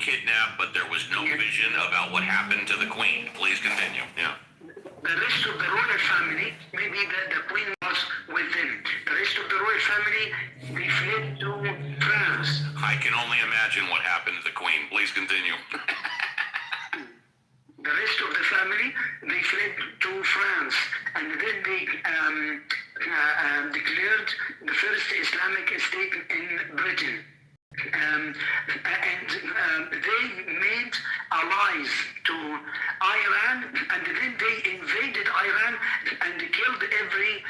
kidnapped, but there was no vision about what happened to the Queen. Please continue. Yeah. The rest of the royal family, maybe the Queen was with them. The rest of the royal family, they fled to France. I can only imagine what happened to the Queen. Please continue. The rest of the family, they fled to France, and then they declared the first Islamic state in Britain. And they made allies to Iran, and then they invaded Iran and killed every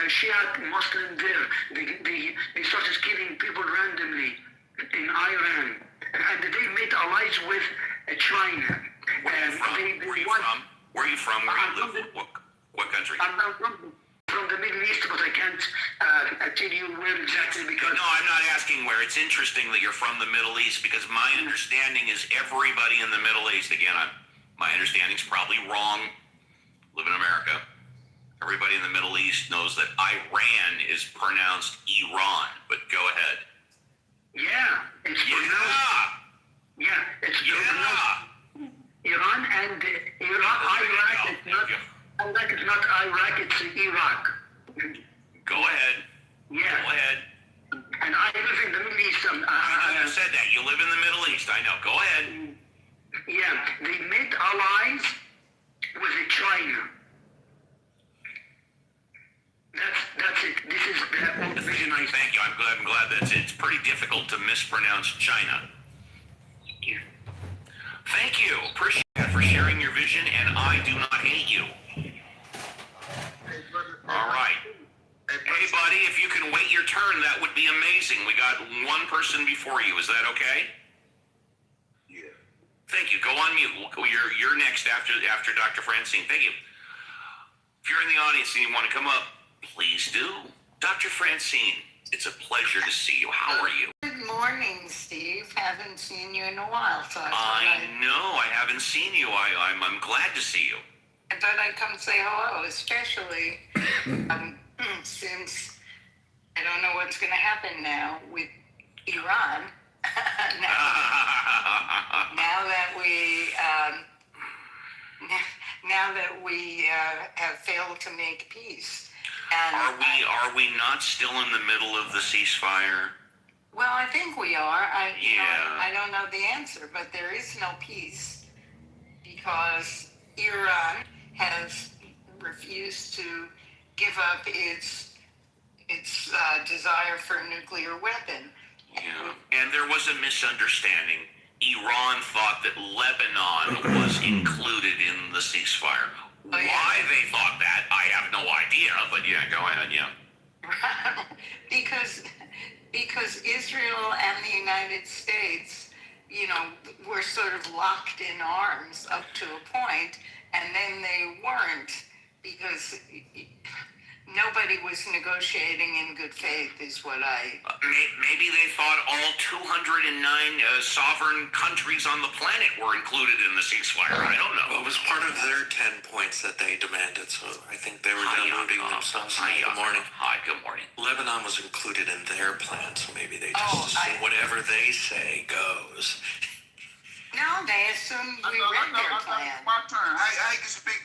Shiite Muslim there. They started killing people randomly in Iran, and they made allies with China. Where are you from? Where are you from? Where you live? What country? I'm from the Middle East, but I can't tell you where exactly because... No, I'm not asking where. It's interesting that you're from the Middle East because my understanding is everybody in the Middle East, again, my understanding's probably wrong, live in America. Everybody in the Middle East knows that Iran is pronounced Iran, but go ahead. Yeah, it's pronounced... Yeah, it's pronounced Iran and Iraq is not... Iraq is not Iraq, it's Iraq. Go ahead. Yeah. Go ahead. And I live in the Middle East. You said that. You live in the Middle East. I know. Go ahead. Yeah. They made allies with China. That's it. This is the old vision I... Thank you. I'm glad that it's pretty difficult to mispronounce China. Thank you. Thank you. Appreciate that for sharing your vision, and I do not hate you. All right. Hey, buddy, if you can wait your turn, that would be amazing. We got one person before you. Is that okay? Yeah. Thank you. Go on mute. You're next after Dr. Francine. Thank you. If you're in the audience and you want to come up, please do. Dr. Francine, it's a pleasure to see you. How are you? Good morning, Steve. Haven't seen you in a while, so I know. I haven't seen you. I'm glad to see you. I thought I'd come say hello, especially since I don't know what's going to happen now with Iran. now that we have failed to make peace. And are we not still in the middle of the ceasefire? Well, I think we are. I don't know the answer, but there is no peace because Iran has refused to give up its desire for a nuclear weapon. Yeah, and there was a misunderstanding. Iran thought that Lebanon was included in the ceasefire. Oh, yeah. Why they thought that, I have no idea, but yeah, go ahead, yeah. Because Israel and the United States, were sort of locked in arms up to a point, and then they weren't because nobody was negotiating in good faith, is what I... Maybe they thought all 209 sovereign countries on the planet were included in the ceasefire. I don't know. Well, it was part of their 10 points that they demanded, so I think they were downloading themselves. Good morning. Hi, good morning. Lebanon was included in their plan, so maybe they just assume whatever they say goes. No, they assumed we read their plan. My turn. I can speak.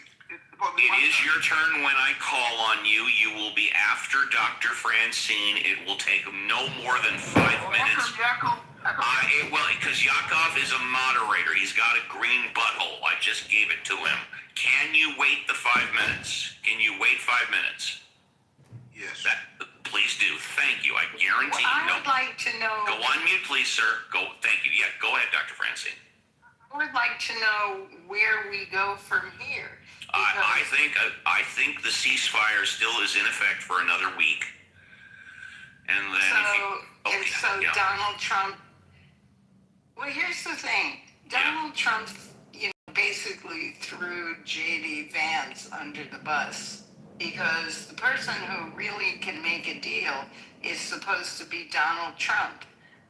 It is your turn when I call on you. You will be after Dr. Francine. It will take no more than 5 minutes. Because Yakov is a moderator. He's got a green butthole. I just gave it to him. Can you wait the 5 minutes? Can you wait 5 minutes? Yes. Please do. Thank you. I guarantee you. I would like to know... Go on mute, please, sir. Thank you. Yeah, go ahead, Dr. Francine. I would like to know where we go from here. I think the ceasefire still is in effect for another week, and then Donald Trump. Well, here's the thing: Donald Trump, basically threw J.D. Vance under the bus because the person who really can make a deal is supposed to be Donald Trump,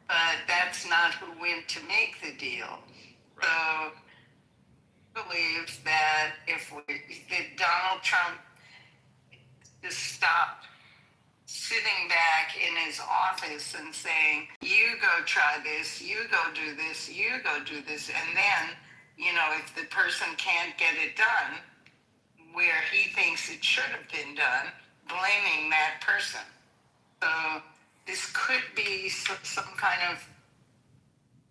but that's not who went to make the deal. Right. So. Believe that if Donald Trump just stopped sitting back in his office and saying, you go try this, you go do this, you go do this. And then, if the person can't get it done where he thinks it should have been done, blaming that person. So this could be some kind of,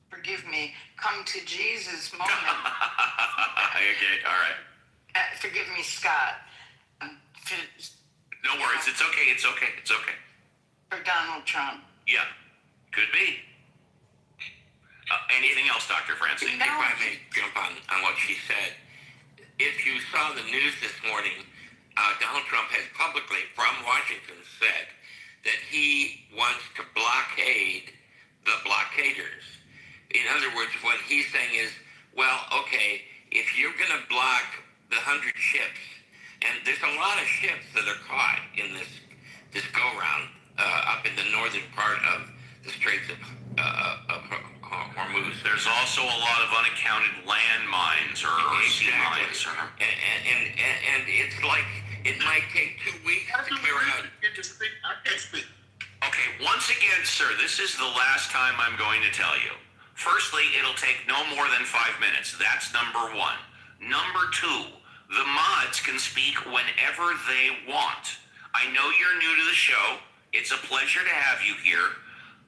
forgive me, come to Jesus moment. Okay, all right. Forgive me, Scott. No worries. It's okay. It's okay. It's okay. For Donald Trump. Yeah, could be. Anything else, Dr. Francine? If I may jump on what she said, if you saw the news this morning, Donald Trump has publicly from Washington said that he wants to blockade the blockaders. In other words, what he's saying is, well, okay, if you're going to block the 100 ships, and there's a lot of ships that are caught in this go-round up in the northern part of the Straits of Hormuz. There's also a lot of unaccounted landmines or sea mines. And it's like it might take 2 weeks to clear out. Okay, once again, sir, this is the last time I'm going to tell you. Firstly, it'll take no more than 5 minutes. That's number one. Number two, the mods can speak whenever they want. I know you're new to the show. It's a pleasure to have you here.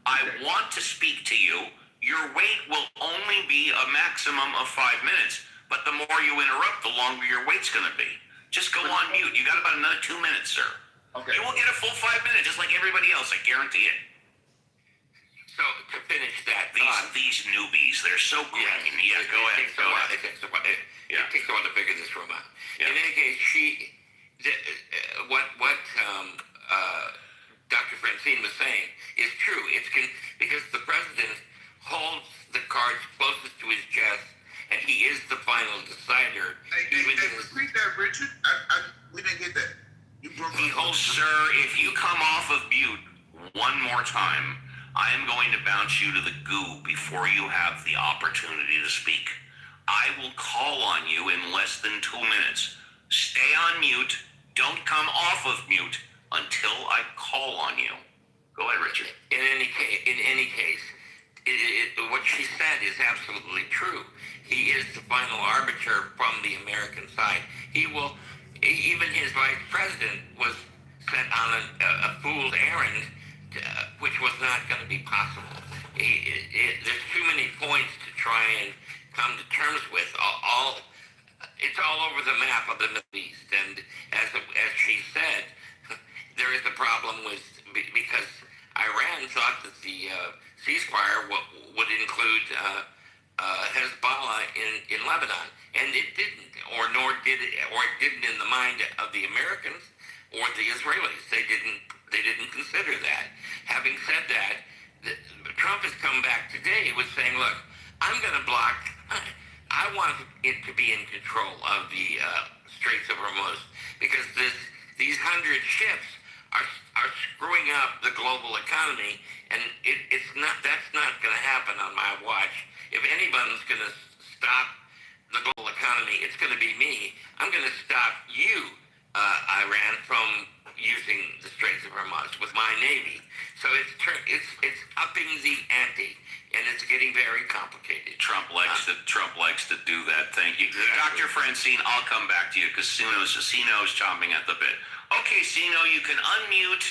I want to speak to you. Your wait will only be a maximum of 5 minutes, but the more you interrupt, the longer your wait's going to be. Just go on mute. You got about another 2 minutes, sir. Okay. You will get a full 5 minutes, just like everybody else. I guarantee it. So to finish that, These newbies, they're so green. Yeah, go ahead. It takes a while to figure this room out. Yeah. In any case, what Dr. Francine was saying is true. Because the president holds the cards closest to his chest, and he is the final decider. Repeat that, Richard. We didn't get that. You broke He up. holds, sir, if you come off of mute one more time, I am going to bounce you to the goo before you have the opportunity to speak. I will call on you in less than 2 minutes. Stay on mute. Don't come off of mute until I call on you. Go ahead, Richard. In any case, what she said is absolutely true. He is the final arbiter from the American side. Even his vice president was sent on a fool's errand, which was not going to be possible. There's too many points to try and come to terms with. It's all over the map of the Middle East, and as she said, there is a problem because Iran thought that the ceasefire would include Hezbollah in Lebanon, and it didn't, or it didn't in the mind of the Americans or the Israelis. They didn't consider that. Having said that, Trump has come back today with saying, look, I'm going to block. I want it to be in control of the Straits of Hormuz because these 100 ships are screwing up the global economy, and that's not going to happen on my watch. If anyone's going to stop the global economy, it's going to be me. I'm going to stop you, Iran, from using the Straits of Hormuz with my navy. So it's upping the ante, and it's getting very complicated. Trump likes to do that. Thank you. Exactly. Dr. Francine, I'll come back to you because Sino's chomping at the bit. Okay, Sino, you can unmute.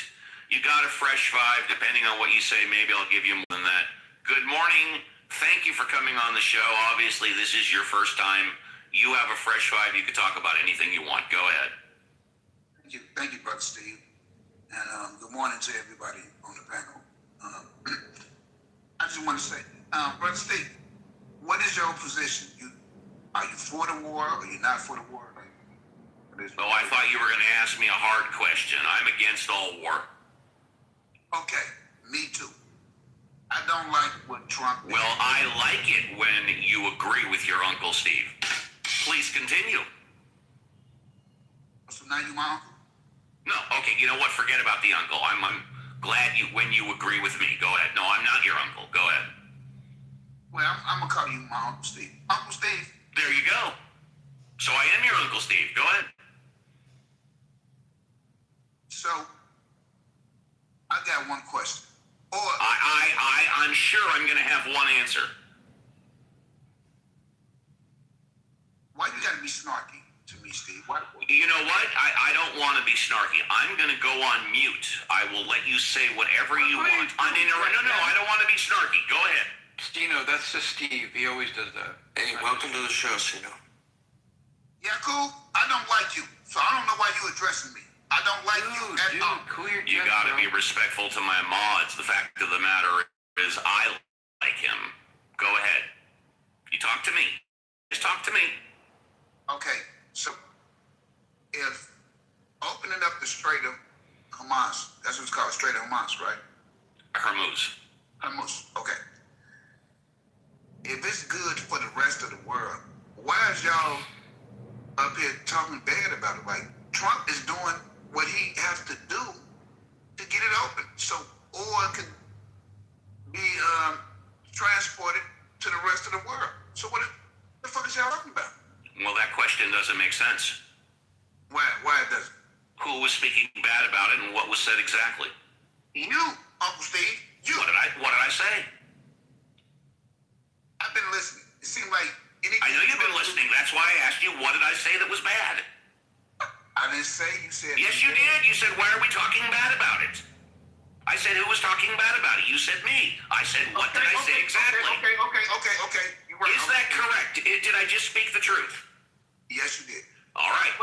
You got a fresh five. Depending on what you say, maybe I'll give you more than that. Good morning. Thank you for coming on the show. Obviously, this is your first time. You have a fresh five. You can talk about anything you want. Go ahead. Thank you, Brother Steve. And good morning to everybody on the panel. I just want to say, Brother Steve, what is your position? Are you for the war or are you not for the war? Oh, I thought you were going to ask me a hard question. I'm against all war. Okay, me too. I don't like what Trump did. Well, I like it when you agree with your Uncle Steve. Please continue. So now you my uncle? No, okay, you know what? Forget about the uncle. I'm glad when you agree with me. Go ahead. No, I'm not your uncle. Go ahead. Well, I'm going to call you my Uncle Steve. Uncle Steve. There you go. So I am your Uncle Steve. Go ahead. So, I got one question. sure I'm going to have one answer. Why you gotta be snarky to me, Steve? Why? You know what? I don't want to be snarky. I'm going to go on mute. I will let you say whatever you want. No, I don't want to be snarky. Go ahead. Stino, that's just Steve. He always does that. Hey, welcome to the show, Stino. Yaku, I don't like you, so I don't know why you addressing me. I don't like you at all. Cool your You jets, got to bro. be respectful to my mods. The fact of the matter is I like him. Go ahead. You talk to me. Just talk to me. Okay, so if opening up the Strait of Hamas, that's what it's called, Strait of Hamas, right? Hormuz. Hamas, okay. If it's good for the rest of the world, why is y'all up here talking bad about it? Like, Trump is doing what he has to do to get it open, so oil can be transported to the rest of the world. So what the fuck is y'all talking about? Well, that question doesn't make sense. Why it doesn't? Who was speaking bad about it and what was said exactly? You, Uncle Steve, you. What did I say? I've been listening. It seemed like anything. I know you've been listening. That's why I asked you, what did I say that was bad? I didn't say you said. Yes, you did. You said, why are we talking bad about it? I said, who was talking bad about it? You said me. I said, what did I say exactly? Okay. You were- Is that correct? Did I just speak the truth? Yes, you did. All right.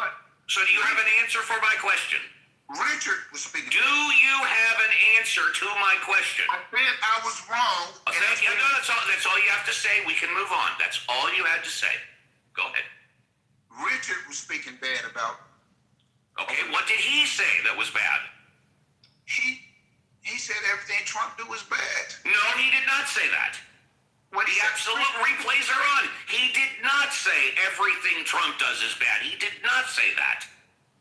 So do you have an answer for my question? Richard was speaking. Do you have an answer to my question? I said I was wrong. Thank you. No, that's all you have to say. We can move on. That's all you had to say. Go ahead. Richard was speaking bad about. Okay, what did he say that was bad? He said everything Trump do is bad. No, he did not say that. What The absolute replays are on. He did not say everything Trump does is bad. He did not say that.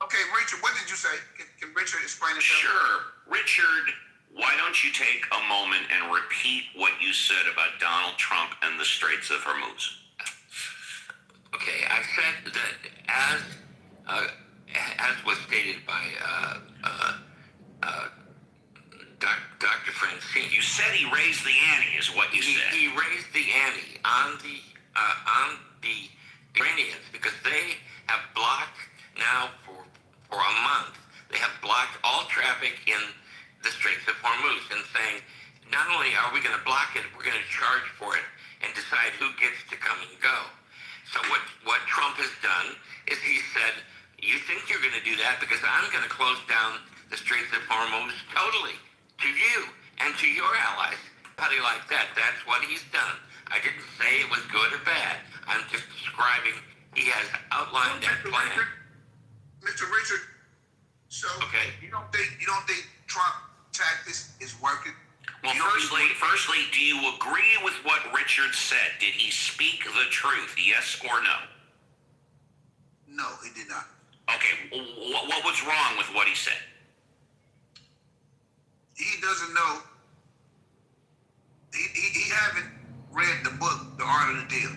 Okay, Richard, what did you say? Can Richard explain it? Sure. Richard, why don't you take a moment and repeat what you said about Donald Trump and the Straits of Hormuz? Okay, I said that as was stated by Dr. Francine. You said he raised the ante, is what you said. He raised the ante on the Iranians because they have blocked now for a month. They have blocked all traffic in the Straits of Hormuz and saying, not only are we going to block it, we're going to charge for it and decide who gets to come and go. So what Trump has done is he said, you think you're going to do that because I'm going to close down the Straits of Hormuz totally to you and to your allies. Somebody like that, that's what he's done. I didn't say it was good or bad. I'm just describing he has outlined that plan. Mr. Richard, so Okay. you don't think Trump tactics is working? Well, firstly, do you agree with what Richard said? Did he speak the truth, yes or no? No, he did not. Okay, what was wrong with what he said? He doesn't know. He haven't read the book, The Art of the Deal.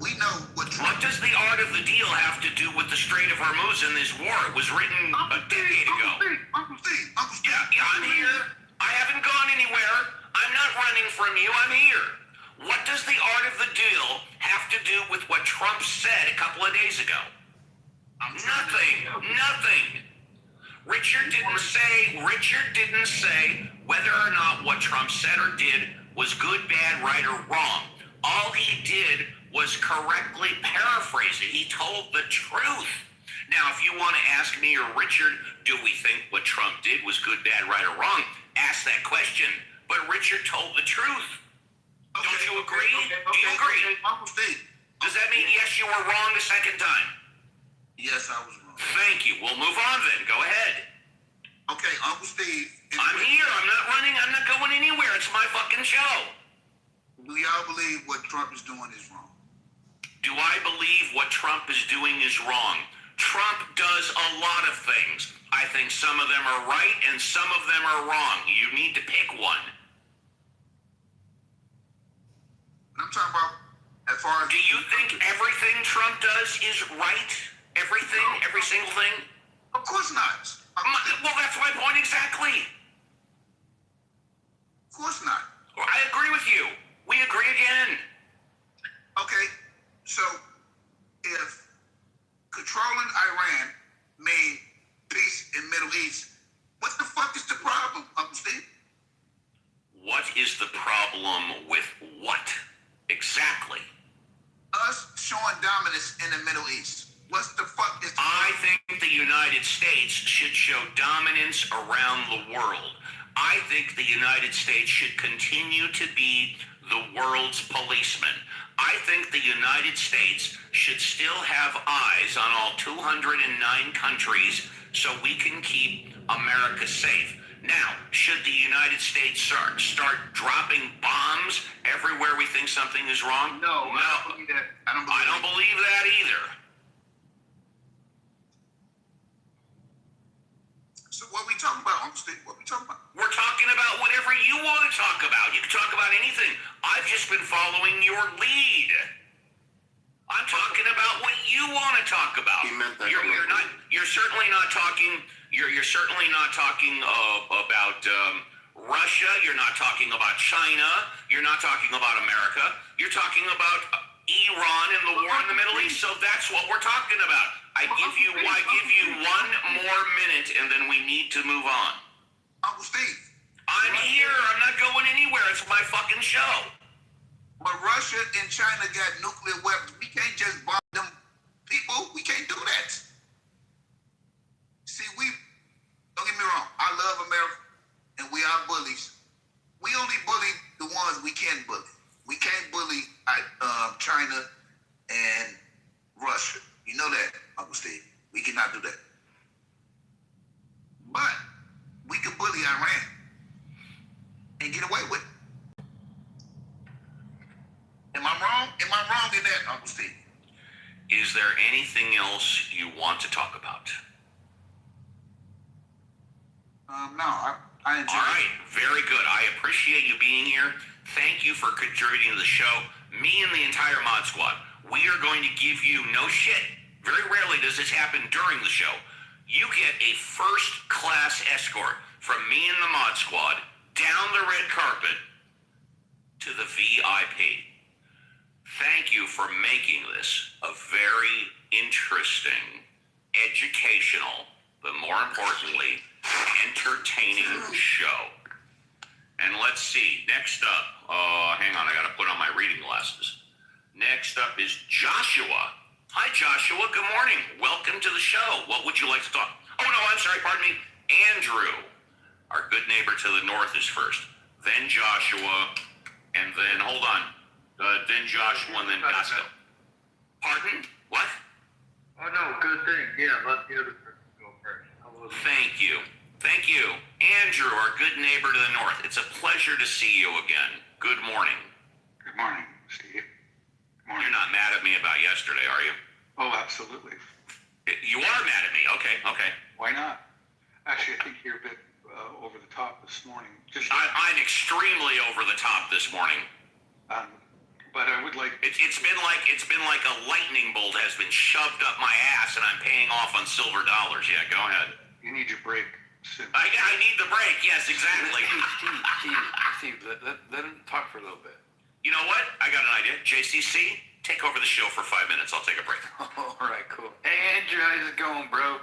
We know what Trump. What does the art of the deal have to do with the Strait of Hormuz in this war? It was written a decade ago. Uncle Steve. Yeah, I'm here. I haven't gone anywhere. I'm not running from you. I'm here. What does the art of the deal have to do with what Trump said a couple of days ago? Nothing. Richard didn't say whether or not what Trump said or did was good, bad, right, or wrong. All he did was correctly paraphrase it. He told the truth. Now, if you want to ask me or Richard, do we think what Trump did was good, bad, right, or wrong? Ask that question. But Richard told the truth. Don't you agree? Do you agree? Uncle Steve. Does that mean yes, you were wrong the second time? Yes, I was wrong. Thank you. We'll move on then. Go ahead. Okay, Uncle Steve. I'm here. I'm not running. I'm not going anywhere. It's my fucking show. Do y'all believe what Trump is doing is wrong? Do I believe what Trump is doing is wrong? Trump does a lot of things. I think some of them are right and some of them are wrong. You need to pick one. I'm talking about as far as. Do you think everything Trump does is right? Everything? Every single thing? Of course not. Well, that's my point exactly. Of course not. I agree with you. is the problem with what? Exactly. Us showing dominance in the Middle East. What's the fuck is I think the United States should show dominance around the world. I think the United States should continue to be the world's policeman. I think the United States should still have eyes on all 209 countries so we can keep America safe. Now, should the United States start dropping bombs everywhere we think something is wrong? No, I don't believe that. I don't believe that either. So what we talking about, Uncle Steve? What we talking about? We're talking about whatever you want to talk about. You can talk about anything. I've just been following your lead. I'm talking about what you want to talk about. He meant that You're not. You're certainly not talking. You're certainly not talking about Russia. You're not talking about China. You're not talking about America. You're talking about Iran and the war in the Middle East. So that's what we're talking about. I give you one more minute, and then we need to move on. Uncle Steve. I'm here. I'm not going anywhere. It's my fucking show. But Russia and China got nuclear weapons. We can't just bomb them people. We can't do that. See, don't get me wrong. I love America, and we are bullies. We only bully the ones we can bully. We can't bully China and Russia. You know that, Uncle Steve. We cannot do that. But we can bully Iran and get away with it. Am I wrong? Am I wrong in that, Uncle Steve? Is there anything else you want to talk about? No, I enjoy All it. right, very good. I appreciate you being here. Thank you for contributing to the show. Me and the entire Mod Squad, we are going to give you no shit. Very rarely does this happen during the show. You get a first-class escort from me and the Mod Squad down the red carpet to the VIP. Thank you for making this a very interesting, educational, but more importantly, entertaining show. And let's see, next up, hang on, I gotta put on my reading glasses. Next up is Joshua. Hi, Joshua, good morning. Welcome to the show. What would you like to talk? Oh, no, I'm sorry, pardon me. Andrew, our good neighbor to the north, is first. Then Joshua, and then, hold on. Then Joshua, and then Costco. Pardon? What? Oh, no, good thing. Yeah, let the other person go first. Thank you. Thank you. Andrew, our good neighbor to the north. It's a pleasure to see you again. Good morning. Good morning, Steve. Good morning. You're not mad at me about yesterday, are you? Oh, absolutely. You are mad at me. Okay. Why not? Actually, I think you're a bit over the top this morning. I'm extremely over the top this morning. But I would like... It's been like a lightning bolt has been shoved up my ass, and I'm paying off on silver dollars. Yeah, go ahead. You need your break soon. I need the break. Yes, exactly. Steve, let him talk for a little bit. You know what? I got an idea. JCC, take over the show for 5 minutes. I'll take a break. All right, cool. Hey, Andrew, how's it going, bro?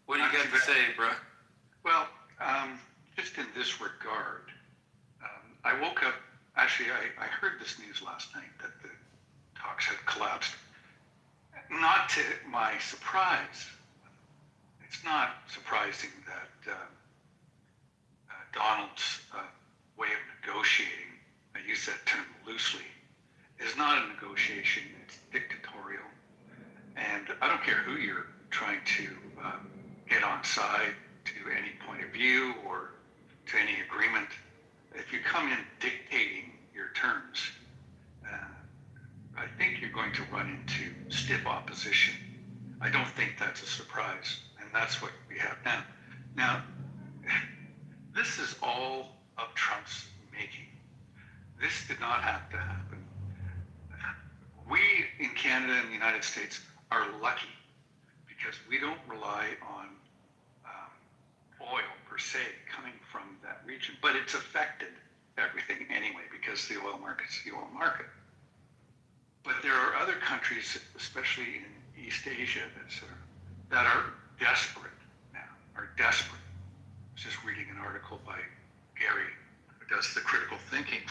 What do you got to say, bro? Well, just in this regard, I woke up... Actually, I heard this news last night that the talks had collapsed. Not to my surprise, it's not surprising that Donald's way of negotiating, I use that term loosely, is not a negotiation, it's dictatorial. And I don't care who you're trying to get on side to any point of view or to any agreement. If you come in dictating your terms, I think you're going to run into stiff opposition. I don't think that's a surprise, and that's what we have now. Now, this is all of Trump's making. This did not have to happen. We in Canada and the United States are lucky because we don't rely on oil per se coming from that region, but it's affected everything anyway because the oil market's the oil market. But there are other countries, especially in East Asia, that are desperate now, are desperate. I was just reading an article by Gary, who does the critical thinking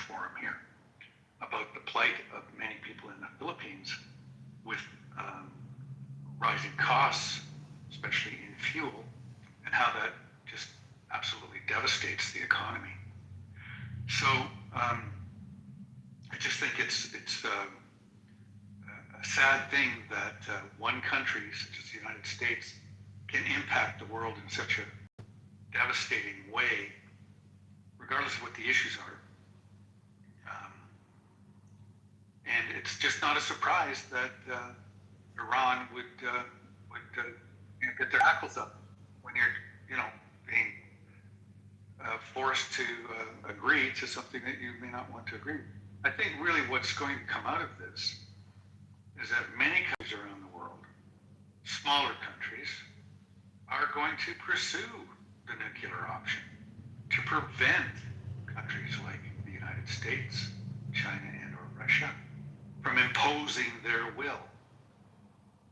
I just think it's a sad thing that one country, such as the United States, can impact the world in such a devastating way, regardless of what the issues are. And it's just not a surprise that Iran would get their hackles up when you're, being forced to agree to something that you may not want to agree with. I think really what's going to come out of this is that many countries around the world, smaller countries, are going to pursue the nuclear option to prevent countries like the United States, China, and or Russia from imposing their will,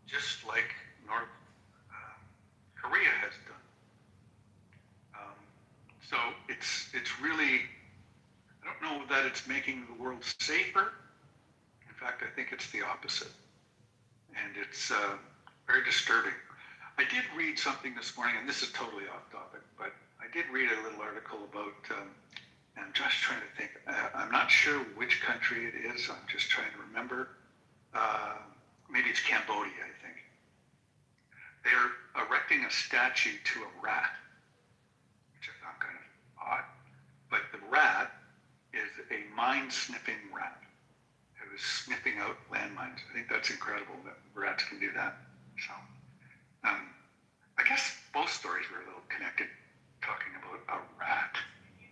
just like North Korea has done. So it's really, I don't know that it's making the world safer. In fact, I think it's the opposite. And it's very disturbing. I did read something this morning, and this is totally off topic, but I did read a little article about, and I'm just trying to think, I'm not sure which country it is, I'm just trying to remember. Maybe it's Cambodia, I think. They're erecting a statue to a rat, which I found kind of odd. But the rat is a mine-sniffing rat who is sniffing out landmines. I think that's incredible that rats can do that. So, I guess both stories were a little connected, talking about a rat.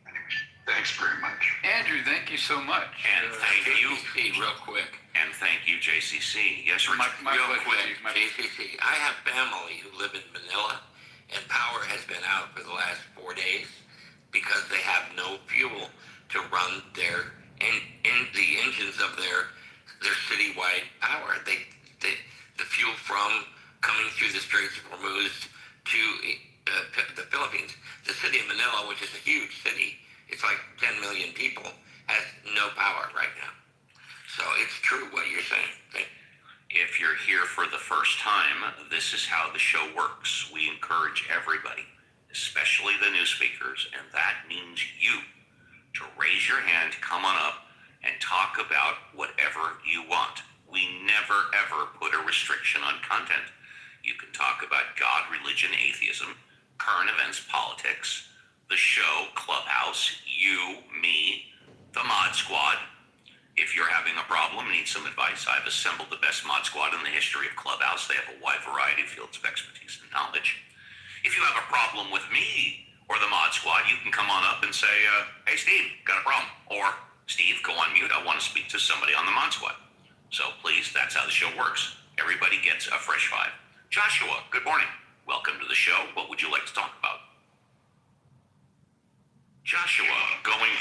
Anyway, thanks very much. Andrew, thank you so much. And thank you. JCC, real quick. And thank you, JCC. Yes, Richard. Real quick, JCC. I have family who live in Manila, and power has been out for the last 4 days because they have no fuel to run their the engines of their citywide power. The fuel from coming through the Straits of Hormuz to the Philippines. The city of Manila, which is a huge city, it's like 10 million people, has no power right now. So it's true what you're saying. If you're here for the first time, this is how the show works. We encourage everybody, especially the new speakers, and that means you, to raise your hand, come on up, and talk about whatever you want. We never, ever put a restriction on content. You can talk about God, religion, atheism, current events, politics, the show, Clubhouse, you, me, the Mod Squad. If you're having a problem, need some advice, I've assembled the best Mod Squad in the history of Clubhouse. They have a wide variety of fields of expertise and knowledge. If you have a problem with me or the Mod Squad, you can come on up and say, hey, Steve, got a problem. Or, Steve, go on mute. I want to speak to somebody on the Mod Squad. So please, that's how the show works. Everybody gets a fresh five. Joshua, good morning. Welcome to the show. What would you like to talk about? Joshua, going...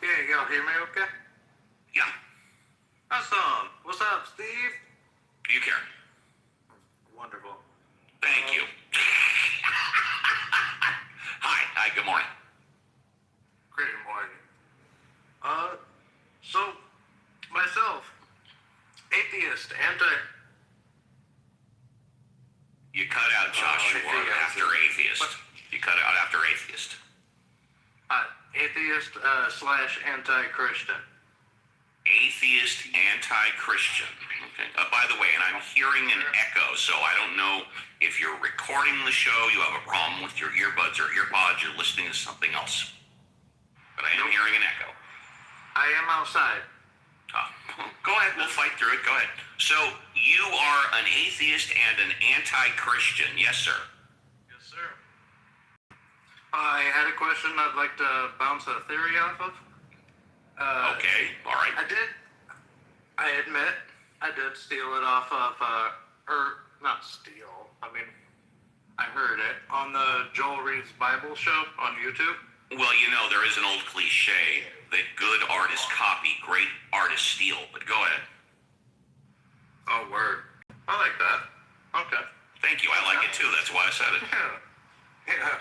Yeah, y'all hear me okay? Yeah, Awesome. What's up, Steve? you care. Wonderful. Thank you. Hi, good morning. Great morning. So, myself, atheist, You cut out Joshua after atheist. What? You cut out after atheist. atheist slash anti-Christian. Atheist, anti-Christian. Okay. By the way, and I'm hearing an echo, so I don't know if you're recording the show, you have a problem with your earbuds or earpods, you're listening to something else. But I am hearing an echo. I am outside. Go ahead, we'll fight through it. Go ahead. So, you are an atheist and an anti-Christian. Yes, sir. Yes, sir. I had a question I'd like to bounce a theory off of. Okay, all right. I admit, I did steal it off of, or not steal, I mean, I heard it on the Joel Reed's Bible show on YouTube. Well, you know, there is an old cliche that good artists copy, great artists steal, but go ahead. Oh, word. I like that. Okay. Thank you, I like it too, that's why I said it. Yeah.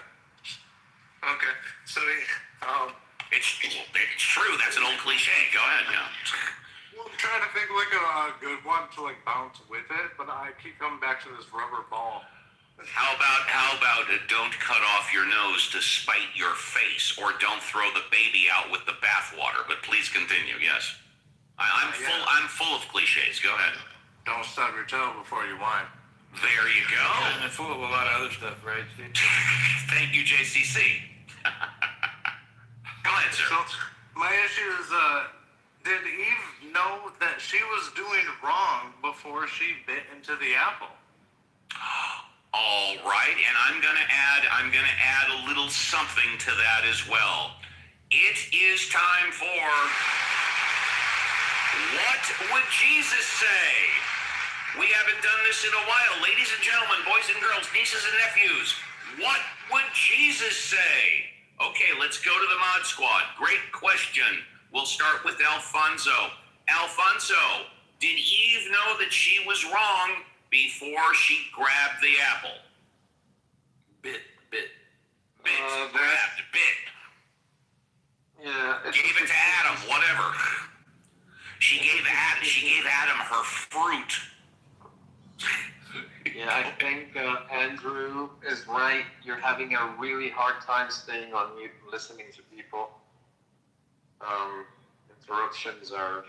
Okay. So, It's true, that's an old cliche, go ahead, yeah. well, I'm trying to think like a good one to like bounce with it, but I keep coming back to this rubber ball. How about don't cut off your nose to spite your face, or don't throw the baby out with the bathwater? But please continue. Yes, I'm full of cliches. Go ahead. Don't stub your toe before you whine. There you go. And it's full of a lot of other stuff, right, Steve? Thank you, JCC. Go ahead, sir. So, my issue is, did Eve know that she was doing wrong before she bit into the apple? All right, and I'm gonna add a little something to that as well. It is time for What Would Jesus Say? We haven't done this in a while. Ladies and gentlemen, boys and girls, nieces and nephews, what would Jesus say? Okay, let's go to the Mod Squad. Great question. We'll start with Alfonso. Alfonso, did Eve know that she was wrong before she grabbed the apple? Bit. Grabbed, bit. Yeah. Gave it to Adam, whatever. She gave Adam her fruit. Yeah, I think Andrew is right. You're having a really hard time staying on mute and listening to people. Interruptions are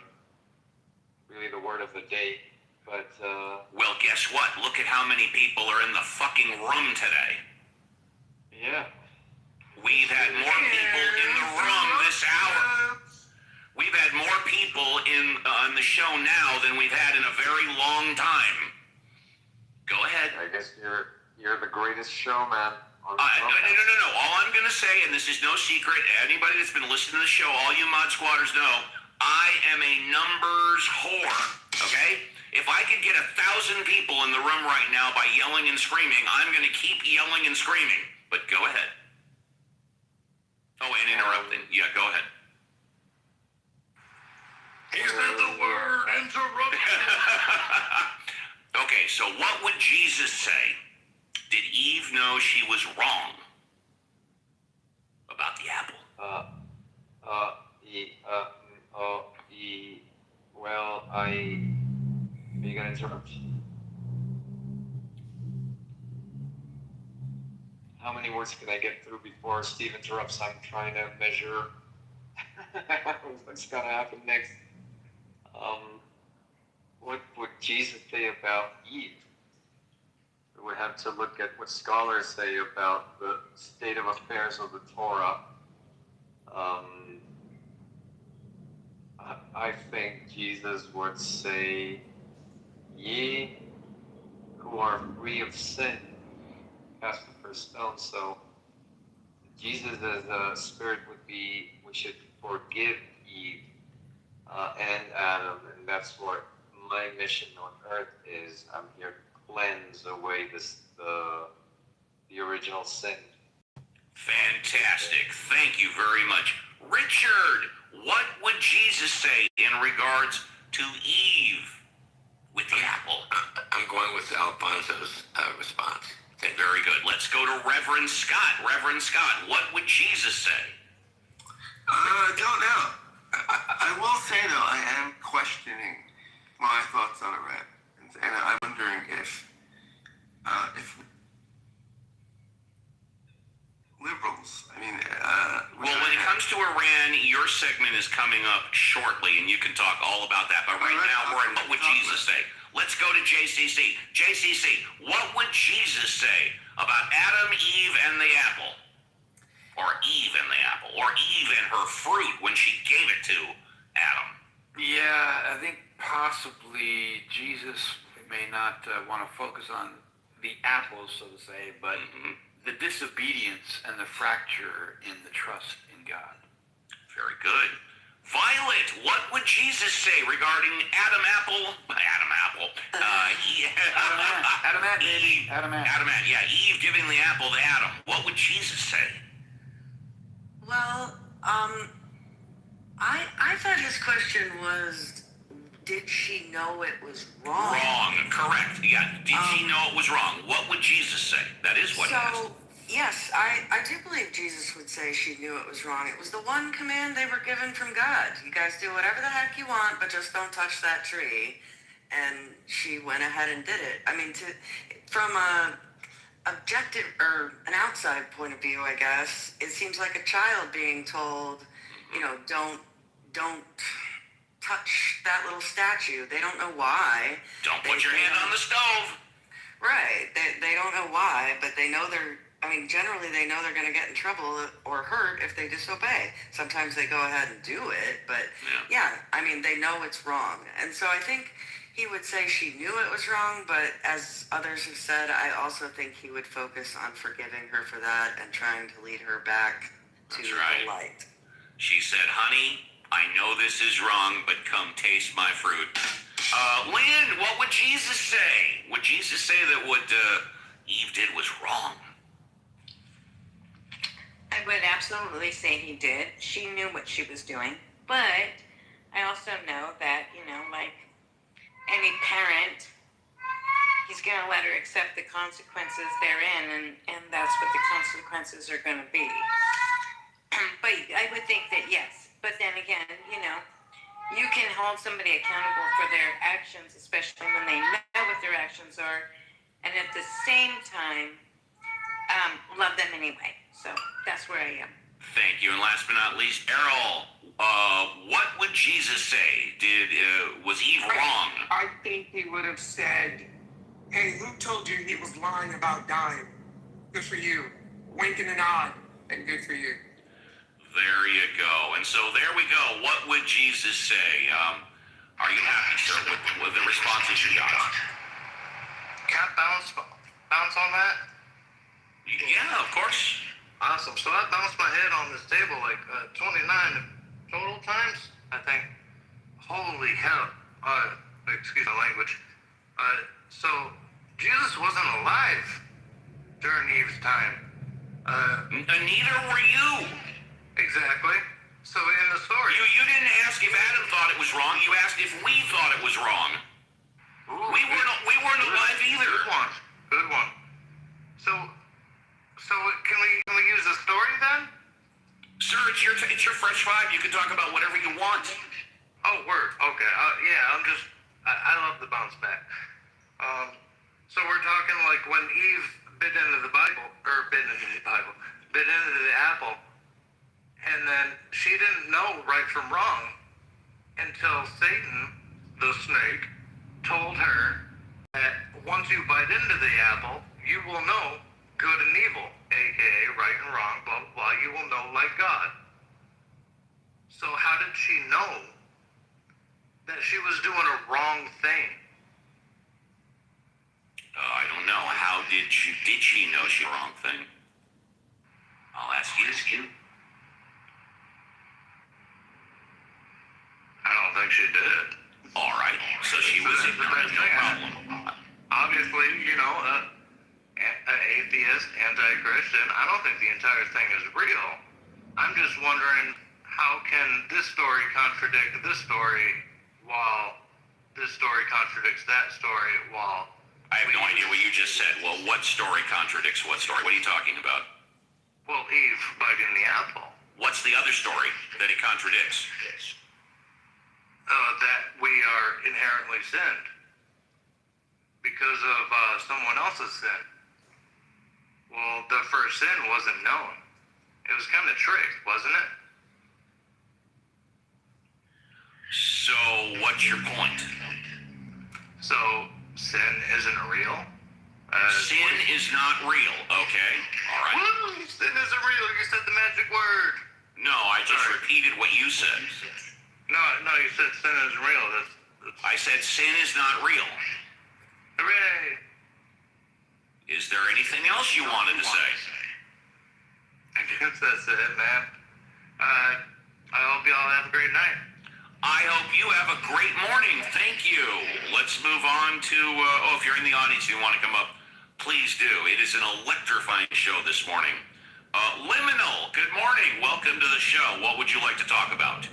really the word of the day. But, Well, guess what? Look at how many people are in the fucking room today. yeah. We've had more people in the room this hour. We've had more people on the show now than we've had in a very long time. Go ahead. I guess you're the greatest showman on No. All I'm going to say, and this is no secret, anybody that's been listening to the show, all you Mod Squatters know, I am a numbers whore, okay? If I could get 1,000 people in the room right now by yelling and screaming, I'm going to keep yelling and screaming. But go ahead. Oh, and interrupting. Yeah, go ahead. He said the word interruption. Okay, so what would Jesus say? Did Eve know she was wrong about the apple? Well, are you gonna interrupt? How many words can I get through before Steve interrupts? I'm trying to measure what's gonna happen next. What would Jesus say about Eve? We would have to look at what scholars say about the state of affairs of the Torah. I think Jesus would say, ye who are free of sin, cast the first stone. So Jesus as a spirit would be, we should forgive Eve and Adam, and that's what my mission on earth is. I'm here to cleanse away the original sin. Fantastic. Thank you very much. Richard, what would Jesus say in regards to Eve with the apple? I'm going with Alfonso's response. Very good. Let's go to Reverend Scott. Reverend Scott, what would Jesus say? I don't know. I will say, though, I am questioning my thoughts on Iran. And I'm wondering if liberals, well, when it comes to Iran, your segment is coming up shortly, and you can talk all about that. But right now, we're in What Would Jesus Say? Let's go to JCC. JCC, what would Jesus say about Adam, Eve, and the apple? Or Eve and the apple? Or Eve and her fruit when she gave it to Adam? Yeah, I think possibly Jesus may not want to focus on the apples, so to say, but the disobedience and the fracture in the trust in God. Very good. Violet, what would Jesus say regarding Adam Apple? Adam, baby. Adam. Yeah, Eve giving the apple to Adam. What would Jesus say? Well, I thought his question was, did she know it was wrong? Wrong, correct. Yeah, did she know it was wrong? What would Jesus say? That is what he asked. Yes, I do believe Jesus would say she knew it was wrong. It was the one command they were given from God. You guys do whatever the heck you want, but just don't touch that tree. And she went ahead and did it. I mean, from a objective or an outside point of view, I guess, it seems like a child being told, don't touch that little statue. They don't know why. Don't put your hand on the stove. Right. They don't know why, but they know generally they know they're going to get in trouble or hurt if they disobey. Sometimes they go ahead and do it, but they know it's wrong. And so I think he would say she knew it was wrong, but as others have said, I also think he would focus on forgiving her for that and trying to lead her back to the light. She said, honey, I know this is wrong, but come taste my fruit. Lynn, what would Jesus say? Would Jesus say that what Eve did was wrong? I would absolutely say he did. She knew what she was doing. But I also know that, like any parent, he's going to let her accept the consequences therein, and that's what the consequences are going to be. But I would think that yes. But then again, you can hold somebody accountable for their actions, especially when they know what their actions are, and at the same time, love them anyway. So that's where I am. Thank you. And last but not least, Errol, what would Jesus say? Was Eve wrong? I think he would have said, hey, who told you he was lying about dying? Good for you. Winking and nod, and good for you. There you go. And so there we go. What would Jesus say? Are you happy, sir, with the responses you got? Can I bounce on that? Yeah, of course. Awesome. So I bounced my head on this table like 29 total times, I think. Holy hell. Excuse my language. So Jesus wasn't alive during Eve's time. Neither were you. Exactly. So in the story, you didn't ask if Adam thought it was wrong. You asked if we thought it was wrong. Ooh, we weren't alive either. Good one. So can we use the story then? Sir, it's your fresh vibe. You can talk about whatever you want. Oh, word. Okay. I love the bounce back. So we're talking like when Eve bit into the apple. And then she didn't know right from wrong until Satan, the snake, told her that once you bite into the apple, you will know good and evil, aka right and wrong, blah, blah, blah. You will know like God. So how did she know that she was doing a wrong thing? I don't know. How did she know she wrong thing? I'll ask you. I don't think she did. All right. So she was ignorant. No problem. Obviously, an atheist, anti-Christian. I don't think the entire thing is real. I'm just wondering, how can this story contradict this story while this story contradicts that story while... I have no idea what you just said. Well, what story contradicts what story? What are you talking about? Well, Eve biting the apple. What's the other story that it contradicts? That we are inherently sinned because of someone else's sin. Well, the first sin wasn't known. It was kind of tricked, wasn't it? So, what's your point? So, sin isn't real? Sin is not real, okay? All right. Woo! Sin isn't real. You said the magic word. No, I just repeated what you said. No, you said sin is real. I said sin is not real. Hooray! Is there anything else you wanted to say? I guess that's it, man. I hope y'all have a great night. I hope you have a great morning. Thank you. Let's move on to, if you're in the audience and you want to come up, please do. It is an electrifying show this morning. Liminal, good morning. Welcome to the show. What would you like to talk about?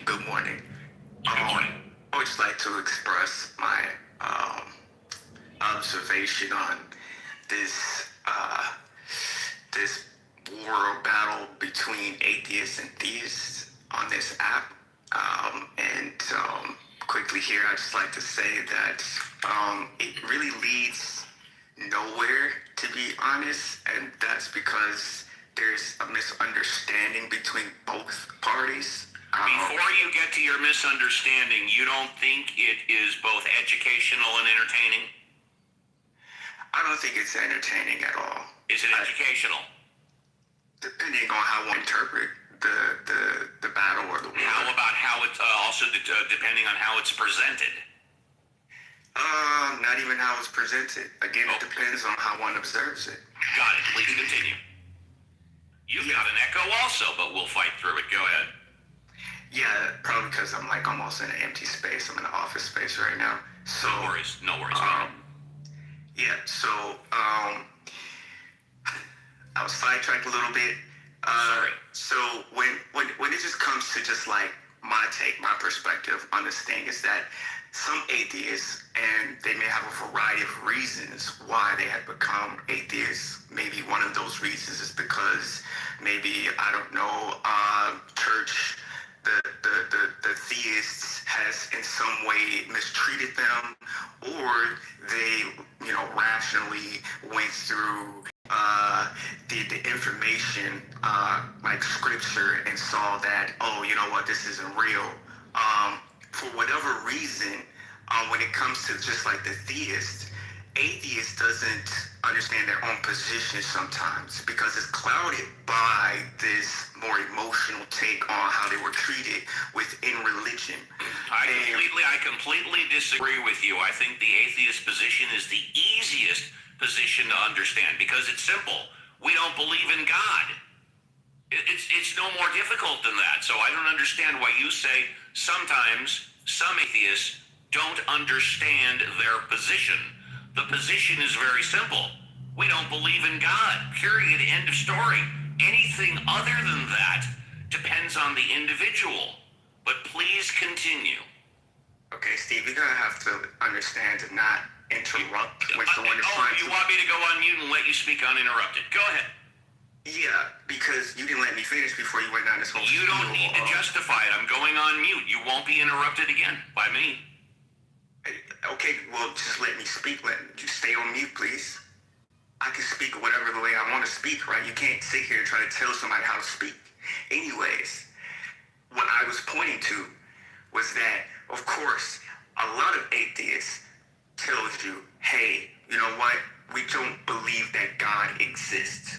Good morning. Good morning. I always like to express my observation on this war battle between atheists and theists on this app. Quickly here, I'd just like to say that it really leads nowhere, to be honest, and that's because there's a misunderstanding between both parties. Before you get to your misunderstanding, you don't think it is both educational and entertaining? I don't think it's entertaining at all. Is it educational? Depending on how one interpret the battle or the war. How about how it's also depending on how it's presented? Not even how it's presented. Again, it depends on how one observes it. Got it. Please continue. You've got an echo also, but we'll fight through it. Go ahead. Yeah, probably because I'm like almost in an empty space. I'm in an office space right now. So no worries. Yeah, so I was sidetracked a little bit. So when it just comes to just like my take, my perspective on this thing is that some atheists, and they may have a variety of reasons why they have become atheists. Maybe one of those reasons is because maybe, I don't know, church, the theists has in some way mistreated them, or they, rationally went through the information, like scripture, and saw that, oh, you know what, this isn't real. For whatever reason, when it comes to just like the theist, atheist doesn't understand their own position sometimes because it's clouded by this more emotional take on how they were treated within religion. I completely disagree with you. I think the atheist position is the easiest position to understand because it's simple. We don't believe in God. It's no more difficult than that. So I don't understand why you say sometimes some atheists don't understand their position. The position is very simple. We don't believe in God, period, end of story. Anything other than that depends on the individual. But please continue. Okay, Steve, you're gonna have to understand to not interrupt when someone is trying to... You want me to go on mute and let you speak uninterrupted? Go ahead. Yeah, because you didn't let me finish before you went down this whole... You don't need to justify it. I'm going on mute. You won't be interrupted again by me. Okay, well, just let me speak. Let you stay on mute, please. I can speak whatever the way I want to speak, right? You can't sit here and try to tell somebody how to speak. Anyways, what I was pointing to was that, of course, a lot of atheists tells you, hey, you know what? We don't believe that God exists.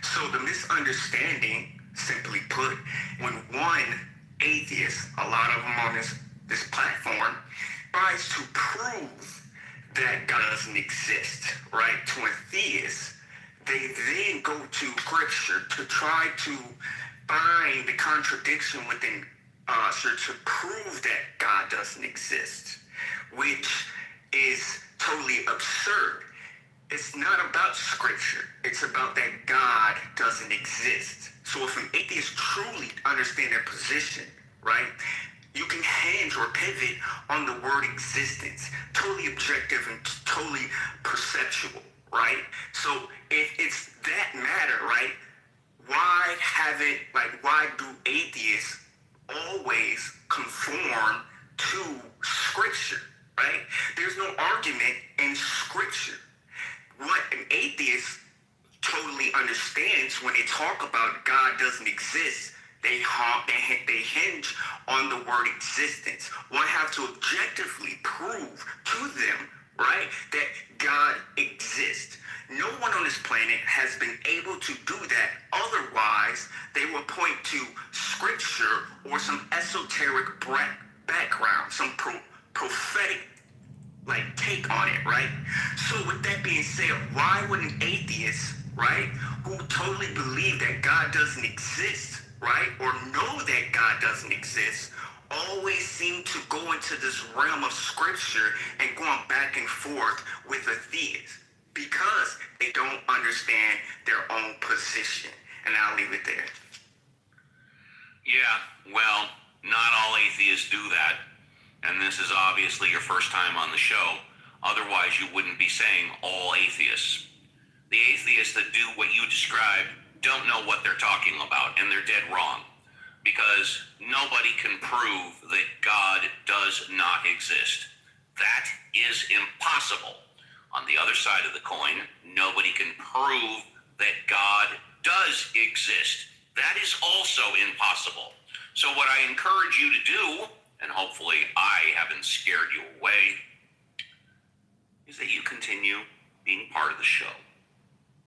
So the misunderstanding, simply put, when one atheist, a lot of them on this platform, tries to prove that God doesn't exist, right, to a theist, they then go to scripture to try to find the contradiction within to prove that God doesn't exist, which is totally absurd. It's not about scripture. It's about that God doesn't exist. So if an atheist truly understands their position, right, you can hinge or pivot on the word existence. Totally objective and totally perceptual, right? So if it's that matter, right, why do atheists always conform to scripture, right? There's no argument in scripture. What an atheist totally understands when they talk about God doesn't exist, they hinge on the word existence. One have to objectively prove to them, right, that God exists. No one on this planet has been able to do that. Otherwise, they will point to scripture or some esoteric background, some prophetic take on it, right? So with that being said, why would an atheist, right, who totally believe that God doesn't exist, right, or know that God doesn't exist, always seem to go into this realm of scripture and going back and forth with a theist? Because they don't understand their own position. And I'll leave it there. Yeah, well, not all atheists do that. And this is obviously your first time on the show. Otherwise, you wouldn't be saying all atheists. The atheists that do what you described don't know what they're talking about, and they're dead wrong. Because nobody can prove that God does not exist. That is impossible. On the other side of the coin, nobody can prove that God does exist. That is also impossible. So what I encourage you to do, and hopefully I haven't scared you away, is that you continue being part of the show.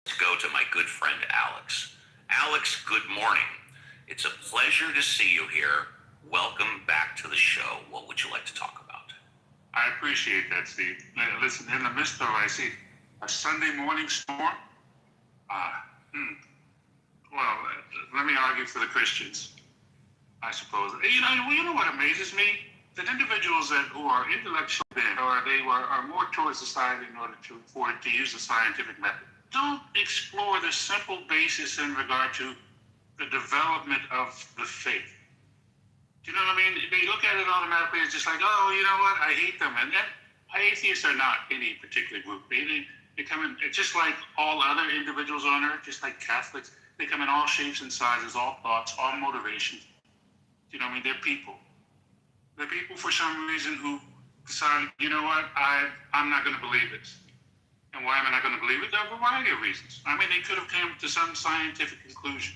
Let's go to my good friend Alex. Alex, good morning. It's a pleasure to see you here. Welcome back to the show. What would you like to talk about? I appreciate that, Steve. Listen, in the midst of, I see a Sunday morning storm. Well, let me argue for the Christians, I suppose. You know what amazes me? That individuals who are intellectually bent, or are more towards the side in order to use the scientific method, don't explore the simple basis in regard to the development of the faith. Do you know what I mean? They look at it automatically as just like, oh, you know what? I hate them. And then atheists are not any particular group. They come in, just like all other individuals on earth, just like Catholics, they come in all shapes and sizes, all thoughts, all motivations. You know what I mean? They're people. They're people for some reason who decide, you know what? I'm not going to believe this. And why am I not going to believe it? There are a variety of reasons. I mean, they could have come to some scientific conclusion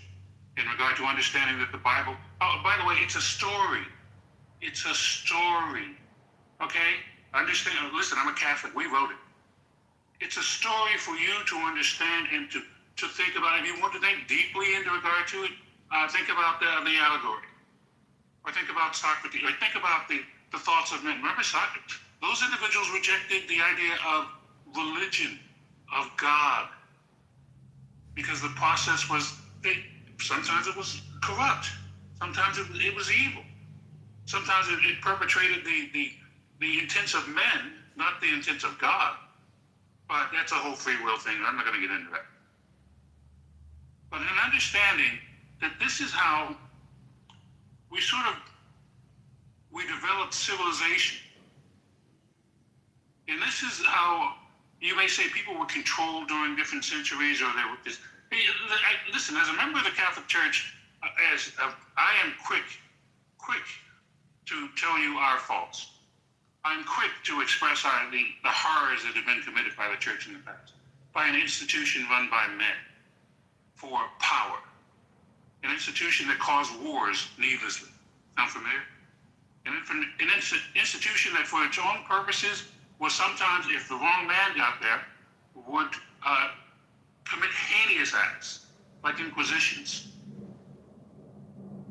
in regard to understanding that the Bible, oh, by the way, it's a story. It's a story. Okay? Understand, listen, I'm a Catholic. We wrote it. It's a story for you to understand and to think about. If you want to think deeply into regard to it, think about the allegory. Or think about Socrates. Or think about the thoughts of men. Remember Socrates? Those individuals rejected the idea of religion, of God. Because the process was, sometimes it was corrupt. Sometimes it was evil. Sometimes it perpetrated the intents of men, not the intents of God. But that's a whole free will thing. I'm not going to get into that. But in understanding that this is how we developed civilization. And this is how, you may say, people were controlled during different centuries, or there were this. Listen, as a member of the Catholic Church, I am quick to tell you our faults. I'm quick to express the horrors that have been committed by the church in the past, by an institution run by men for power, an institution that caused wars needlessly. Sound familiar? An institution that for its own purposes was sometimes, if the wrong man got there, would commit heinous acts, like inquisitions.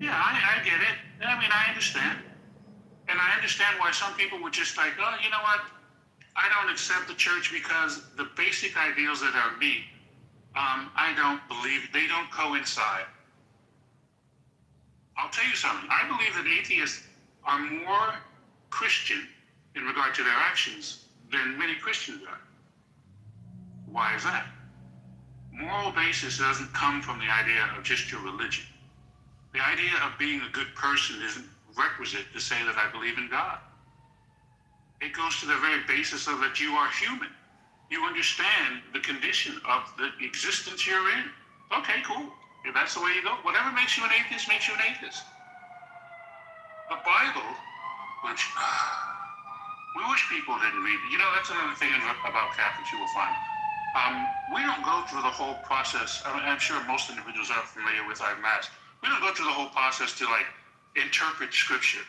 Yeah, I get it. I mean, I understand. And I understand why some people were just like, oh, you know what? I don't accept the church because the basic ideals that are me, I don't believe, they don't coincide. I'll tell you something. I believe that atheists are more Christian in regard to their actions than many Christians are. Why is that? Moral basis doesn't come from the idea of just your religion. The idea of being a good person isn't requisite to say that I believe in God. It goes to the very basis of that you are human. You understand the condition of the existence you're in. Okay, cool. If that's the way you go, whatever makes you an atheist makes you an atheist. The Bible, which we wish people didn't read. You know, that's another thing about Catholics you will find. We don't go through the whole process. I'm sure most individuals are familiar with our Mass. We don't go through the whole process to interpret Scripture.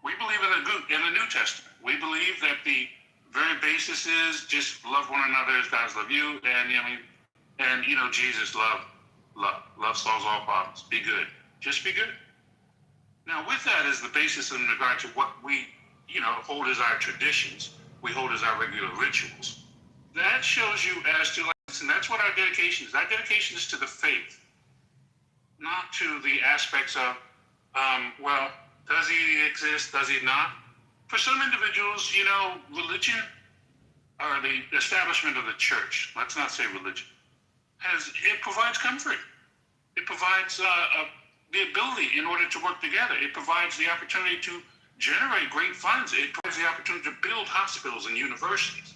We believe in the New Testament. We believe that the very basis is just love one another as God love you, and Jesus love solves all problems. Be good. Just be good. Now, with that as the basis in regard to what we, hold as our traditions, we hold as our regular rituals. That shows you as to, and that's what our dedication is. Our dedication is to the faith, not to the aspects of, does he exist? Does he not? For some individuals, religion, or the establishment of the church, let's not say religion, it provides comfort. It provides the ability in order to work together. It provides the opportunity to generate great funds. It provides the opportunity to build hospitals and universities.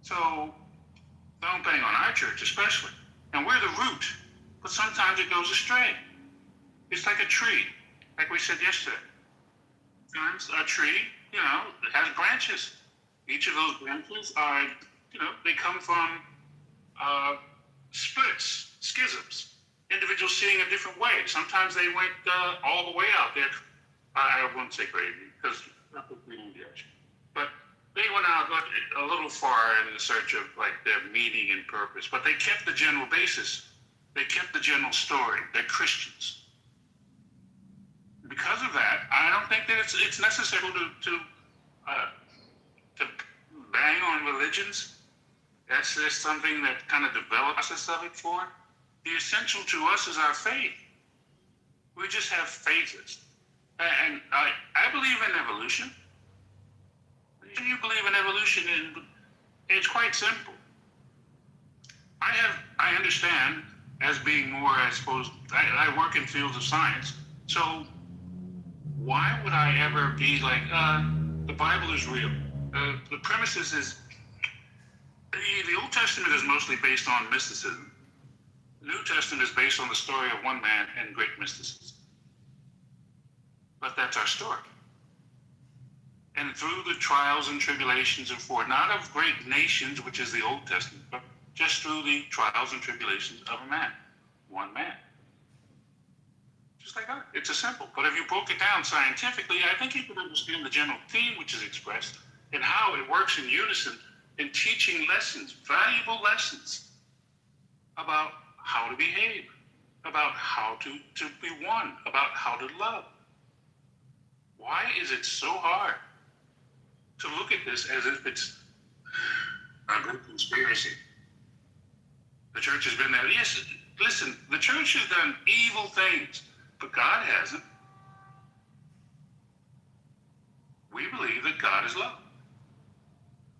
So don't bang on our church especially. And we're the root, but sometimes it goes astray. It's like a tree, like we said yesterday. Sometimes a tree, it has branches. Each of those branches are, they come from splits, schisms, individuals seeing a different way. Sometimes they went all the way out there. I wouldn't say crazy, because that's what we need direction. But they went out a little far in the search of like their meaning and purpose. But they kept the general basis. They kept the general story. They're Christians. Because of that, I don't think that it's necessary to bang on religions. That's just something that kind of develops us of it for. The essential to us is our faith. We just have phases. And I believe in evolution. You believe in evolution, and it's quite simple. I understand as being more, I suppose, I work in fields of science. So why would I ever be like, the Bible is real? The premises is, the Old Testament is mostly based on mysticism. The New Testament is based on the story of one man and great mysticism. But that's our story. And through the trials and tribulations of not of great nations, which is the Old Testament, but just through the trials and tribulations of a man, one man. Just like that. It's a simple. But if you broke it down scientifically, I think you could understand the general theme which is expressed and how it works in unison in teaching lessons, valuable lessons about how to behave, about how to be one, about how to love. Why is it so hard to look at this as if it's a good conspiracy? The church has been there. Yes, listen, the church has done evil things, but God hasn't. We believe that God is love.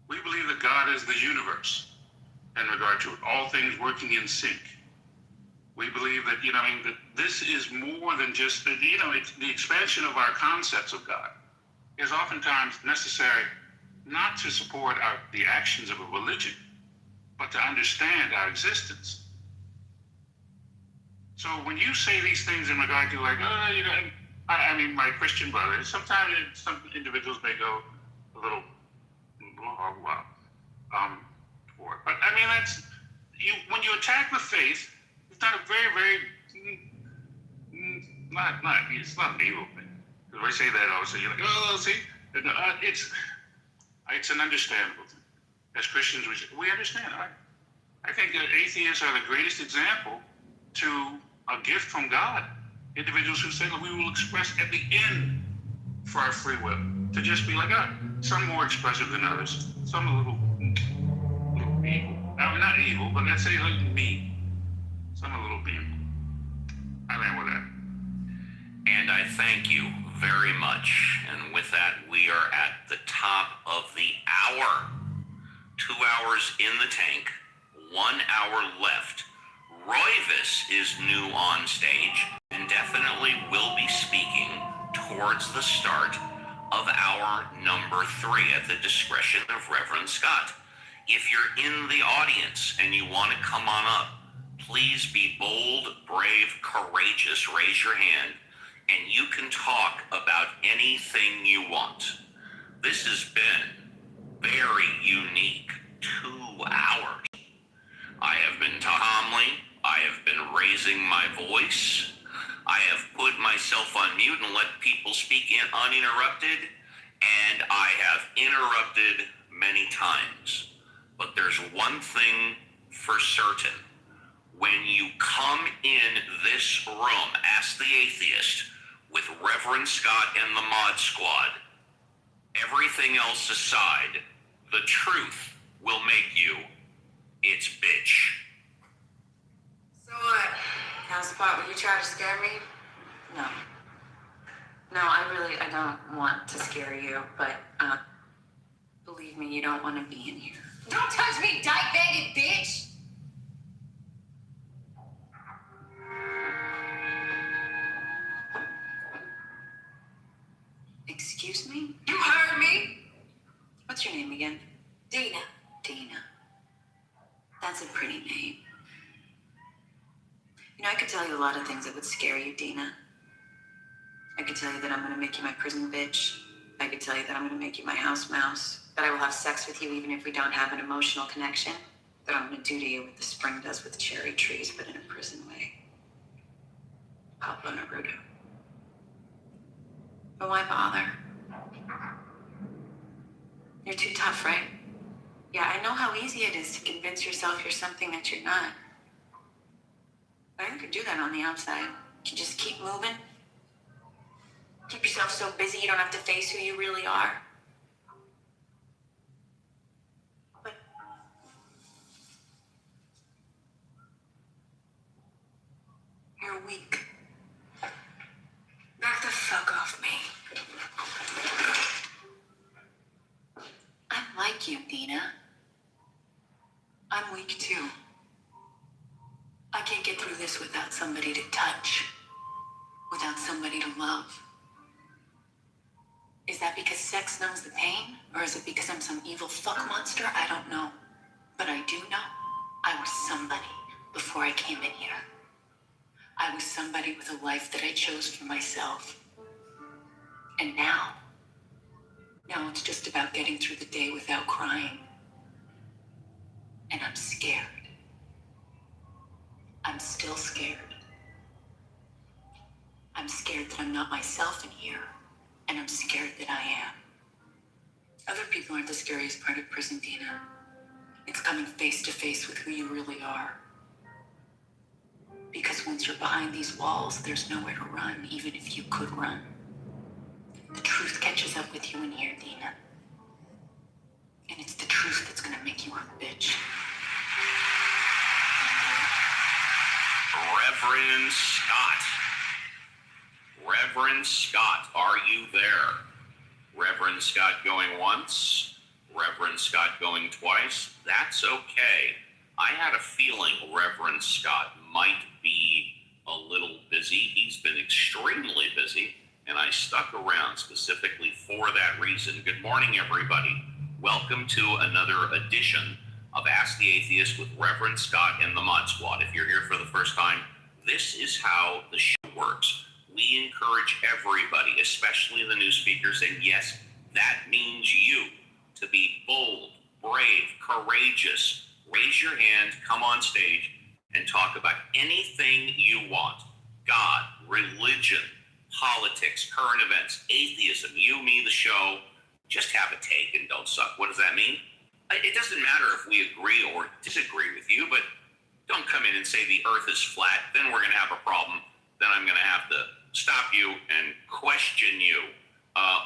We believe that God is the universe in regard to it, all things working in sync. We believe that, that this is more than just, it's the expansion of our concepts of God is oftentimes necessary not to support the actions of a religion, but to understand our existence. So when you say these things in regard to like, my Christian brothers, sometimes some individuals may go a little, for it. But that's, when you attack the faith, it's not a very, very, it's not an evil thing. Because if I say that, obviously you're like, see? It's an understandable thing. As Christians, we understand, all right? I think that atheists are the greatest example to a gift from God. Individuals who say that we will express at the end for our free will. To just be like, some more expressive than others. Some a little evil. Not evil, but let's say like mean. Some a little evil. I land with that. And I thank you very much. And with that, we are at the top of the hour. 2 hours in the tank, 1 hour left. Royvis is new on stage and definitely will be speaking towards the start of hour number 3 at the discretion of Reverend Scott. If you're in the audience and you want to come on up, please be bold, brave, courageous. Raise your hand and you can talk about anything you want. This has been very unique 2 hours. I have been calmly, I have been raising my voice, I have put myself on mute and let people speak in uninterrupted, and I have interrupted many times. But there's one thing for certain. When you come in this room, ask the atheist, with Reverend Scott and the Mod Squad, everything else aside, the truth will make you its bitch. So what? How's the part where you try to scare me? No. No, I don't want to scare you, but believe me, you don't want to be in here. Don't touch me, dyke-banded bitch! Excuse me? You heard me! What's your name again? Dina. Dina. That's a pretty name. I could tell you a lot of things that would scare you, Dina. I could tell you that I'm gonna make you my prison bitch. I could tell you that I'm going to make you my house mouse, that I will have sex with you even if we don't have an emotional connection, that I'm going to do to you what the spring does with cherry trees, but in a prison way. Pablo Neruda. But why bother? You're too tough, right? Yeah, I know how easy it is to convince yourself you're something that you're not. But you can do that on the outside. You can just keep moving. Keep yourself so busy you don't have to face who you really are. But you're weak. Back the fuck off me. I'm like you, Dina. I'm weak too. I can't get through this without somebody to touch, without somebody to love. Is that because sex numbs the pain? Or is it because I'm some evil fuck monster? I don't know. But I do know I was somebody before I came in here. I was somebody with a life that I chose for myself. And now it's just about getting through the day without crying. And I'm scared. I'm still scared. I'm scared that I'm not myself in here. And I'm scared that I am. Other people aren't the scariest part of prison, Dina. It's coming face to face with who you really are. Because once you're behind these walls, there's nowhere to run, even if you could run. The truth catches up with you in here, Dina. And it's the truth that's gonna make you a bitch. Reverend Scott. Reverend Scott, are you there? Reverend Scott going once, Reverend Scott going twice. That's okay. I had a feeling Reverend Scott might be a little busy. He's been extremely busy, and I stuck around specifically for that reason. Good morning, everybody. Welcome to another edition of Ask the Atheist with Reverend Scott and the Mod Squad. If you're here for the first time, this is how the show works. We encourage everybody, especially the new speakers, and yes, that means you, to be bold, brave, courageous. Raise your hand, come on stage, and talk about anything you want. God, religion, politics, current events, atheism, you, me, the show. Just have a take and don't suck. What does that mean? It doesn't matter if we agree or disagree with you, but don't come in and say the earth is flat. Then we're going to have a problem. Then I'm going to have to stop you and question you.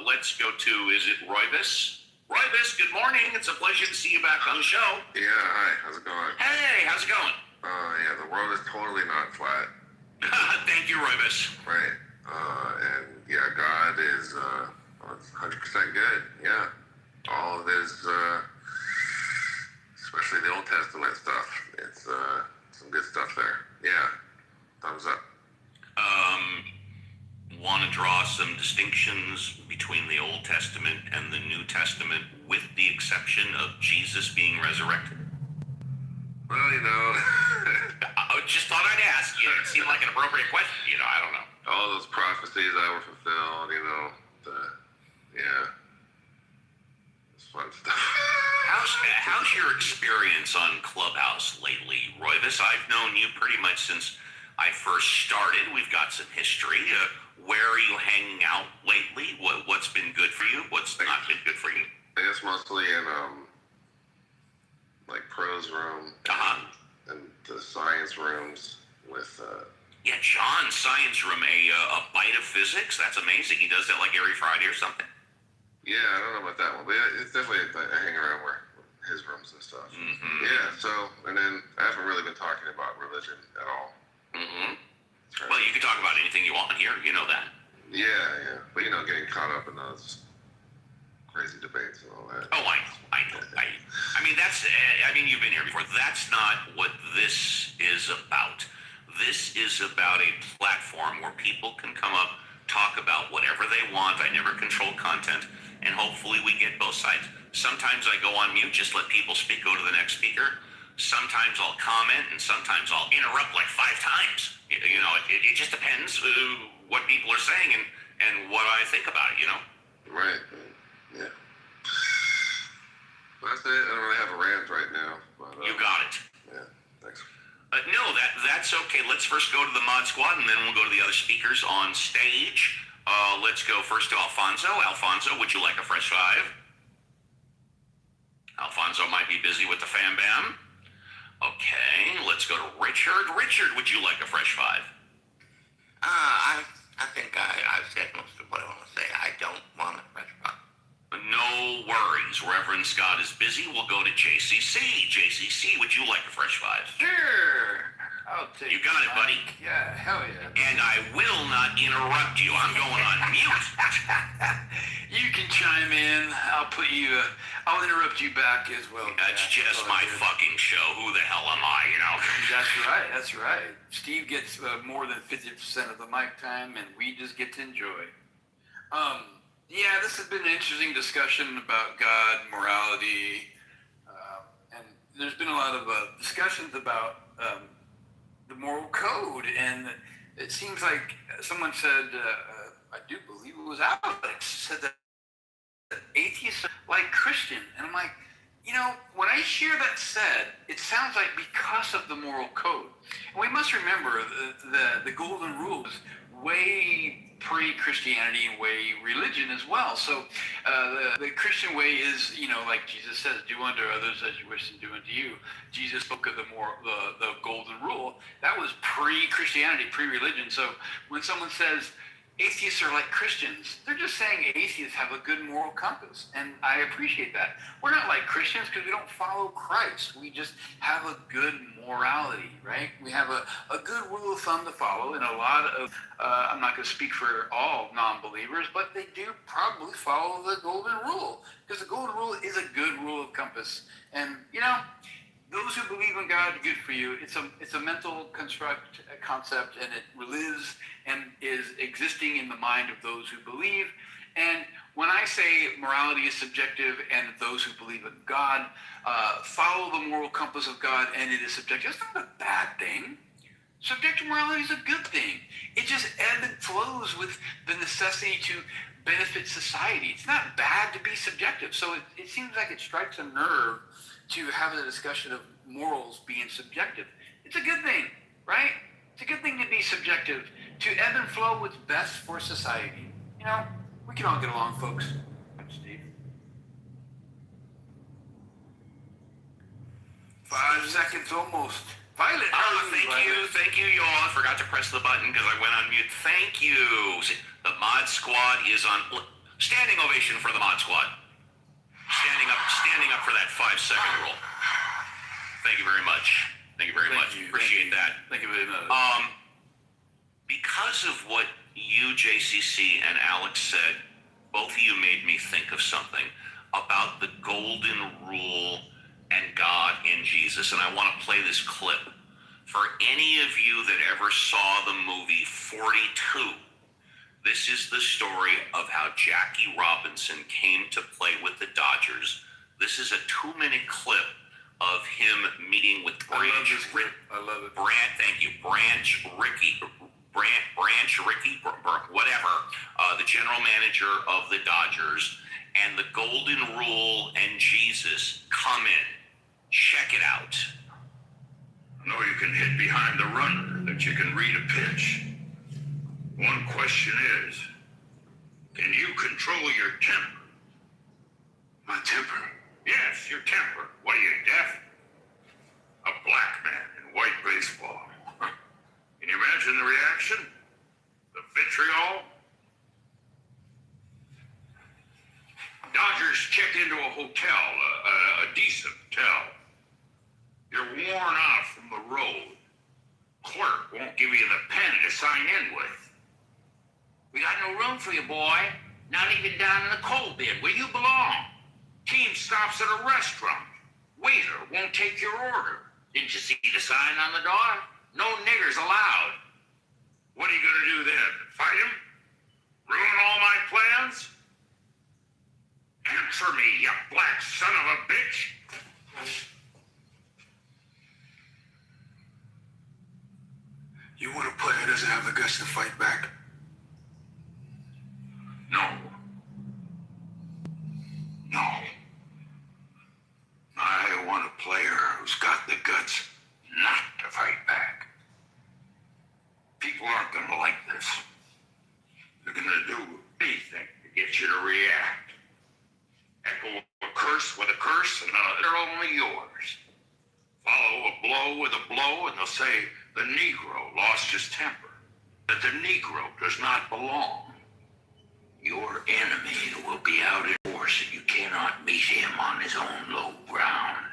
Let's go to, is it Roybus? Roybus, good morning. It's a pleasure to see you back on the show. Yeah, hi. How's it going? Hey, how's it going? Yeah, the world is totally not flat. Thank you, Roybus. Right. And yeah, God is 100% good. Yeah. All of his, especially the Old Testament stuff. It's some good stuff there. Yeah. Thumbs up. Want to draw some distinctions between the Old Testament and the New Testament, with the exception of Jesus being resurrected? Well, you know, I just thought I'd ask you. It seemed like an appropriate question. I don't know. all those prophecies that were fulfilled. Yeah, it's fun stuff. How's your experience on Clubhouse lately, Roybus? I've known you pretty much since I first started. We've got some history. Where are you hanging out lately? What's been good for you? What's not been good for you? I guess mostly in like prose room and the science rooms with Yeah, John's science room, a bite of physics. That's amazing. He does that like every Friday or something. Yeah, I don't know about that one, but it's definitely I hang around where his rooms and stuff. Mm-hmm. Yeah, so and then I haven't really been talking about religion at all. Mm-hmm. Well, you can talk about anything you want here. You know that. Yeah, but getting caught up in those crazy debates and all that. Oh, I know. I mean, you've been here before. That's not what this is about. This is about a platform where people can come up, talk about whatever they want. I never control content, and hopefully we get both sides. Sometimes I go on mute, just let people speak, go to the next speaker. Sometimes I'll comment, and sometimes I'll interrupt like 5 times. It just depends what people are saying and what I think about it, Right. That's it. I don't really have a rant right now. But, You got it. Yeah, thanks. No, that's okay. Let's first go to the mod squad, and then we'll go to the other speakers on stage. Let's go first to Alfonso. Alfonso, would you like a fresh five? Alfonso might be busy with the fam bam. Okay, let's go to Richard. Richard, would you like a fresh five? I think I've said most of what I want to say. I don't want a fresh five. No worries. Reverend Scott is busy. We'll go to JCC. JCC, would you like a fresh five? Sure. I'll take You got it, buddy. Yeah, hell yeah. And I will not interrupt you. I'm going on mute. You can chime in. I'll interrupt you back as well. That's just my fucking show. Who the hell am I, you know? That's right. Steve gets more than 50% of the mic time, and we just get to enjoy. Yeah, this has been an interesting discussion about God, morality, and there's been a lot of discussions about the moral code, and it seems like someone said, I do believe it was Alex, said that atheists are like Christian, and I'm like, you know, when I hear that said, it sounds like because of the moral code. And we must remember the golden rule is way pre-Christianity and way religion as well. So the Christian way is, you know, like Jesus says, do unto others as you wish them to do unto you. Jesus spoke of the golden rule. That was pre-Christianity, pre-religion. So when someone says atheists are like Christians, they're just saying atheists have a good moral compass, and I appreciate that. We're not like Christians because we don't follow Christ. We just have a good morality, right? We have a good rule of thumb to follow, and a lot of, I'm not going to speak for all non-believers, but they do probably follow the golden rule, because the golden rule is a good rule of compass. And, you know, those who believe in God, good for you. It's a mental concept, and it lives and is existing in the mind of those who believe. And when I say morality is subjective, and those who believe in God follow the moral compass of God, and it is subjective, it's not a bad thing. Subjective morality is a good thing. It just ebbs and flows with the necessity to benefit society. It's not bad to be subjective. So it seems like it strikes a nerve to have a discussion of morals being subjective. It's a good thing, right? It's a good thing to be subjective, to ebb and flow what's best for society. You know, we can all get along, folks. Steve. 5 seconds almost. Violet, thank you, y'all. I forgot to press the button because I went on mute. Thank you. The mod squad is on. Standing ovation for the mod squad. Standing up for that 5-second rule. Thank you very much. Appreciate that. Thank you very much. Because of what you, JCC, and Alex said, both of you made me think of something about the golden rule and God and Jesus, and I want to play this clip. For any of you that ever saw the movie 42, this is the story of how Jackie Robinson came to play with the Dodgers. This is a 2-minute clip of him meeting with Branch Rickey, whatever, the general manager of the Dodgers, and the golden rule and Jesus come in. Check it out. I know you can hit behind the runner, that you can read a pitch. One question is, can you control your temper? My temper? Yes, your temper. What are you, deaf? A black man in white baseball. Can you imagine the reaction? The vitriol? Dodgers check into a hotel, a decent hotel. You're worn out from the road. Clerk won't give you the pen to sign in with. We got no room for you, boy. Not even down in the coal bin where you belong. Team stops at a restaurant. Waiter won't take your order. Didn't you see the sign on the door? No niggers allowed. What are you gonna do then? Fight him? Ruin all my plans? Answer me, you black son of a bitch! You want a player that doesn't have the guts to fight back? No. this. They're gonna do anything to get you to react. Echo a curse with a curse, and they're only yours. Follow a blow with a blow, and they'll say the Negro lost his temper, that the Negro does not belong. Your enemy will be out in force, and you cannot meet him on his own low ground.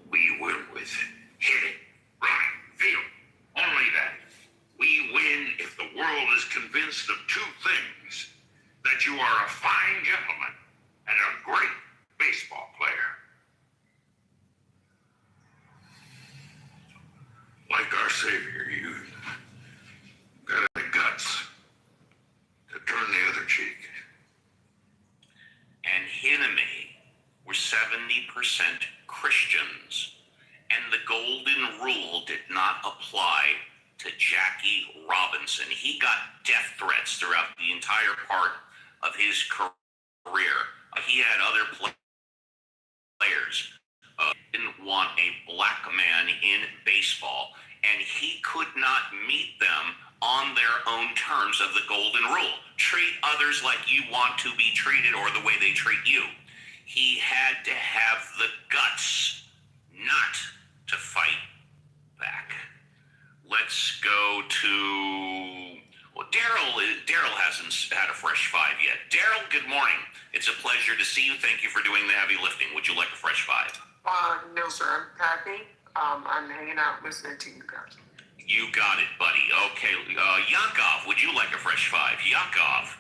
We win with hit it, run, feel, only that. We win if the world is convinced of two things: that you are a fine gentleman and a great baseball player. Like our Savior, you got the guts to turn the other cheek. And Hineme were 70% Christians, and the golden rule did not apply to Jackie Robinson. He got death threats throughout the entire part of his career. He had other players didn't want a black man in baseball, and he could not meet them on their own terms of the golden rule. Treat others like you want to be treated or the way they treat you. He had to have the guts not to fight back. Let's go to, well, Daryl hasn't had a fresh five yet. Daryl, good morning. It's a pleasure to see you. Thank you for doing the heavy lifting. Would you like a fresh five? No, sir. I'm packing. I'm hanging out listening to you guys. You got it, buddy. Okay, Yakov, would you like a fresh five? Yakov.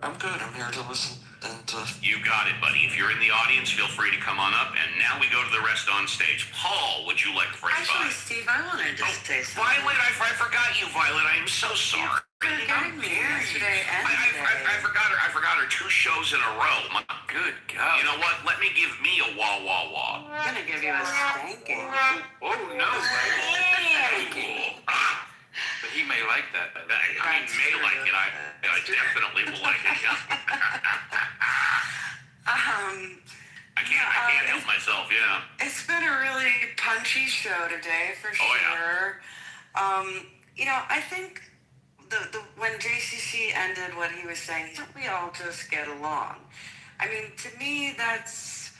I'm good. I'm here to listen and to... You got it, buddy. If you're in the audience, feel free to come on up. And now we go to the rest on stage. Paul, would you like a fresh Actually, five? Steve, I wanted to say something. Violet, I forgot you, Violet. I am so sorry. Getting me yesterday and today. I forgot her 2 shows in a row. My good God. You know what? Let me give me a wah wah wah. I'm gonna give you a spanking. Oh no! But he may like that. I mean, may like it. I definitely will like it. I can't help myself. Yeah. It's been a really punchy show today, for sure. I think the when JCC ended what he was saying, we all just get along. I mean, to me, that's,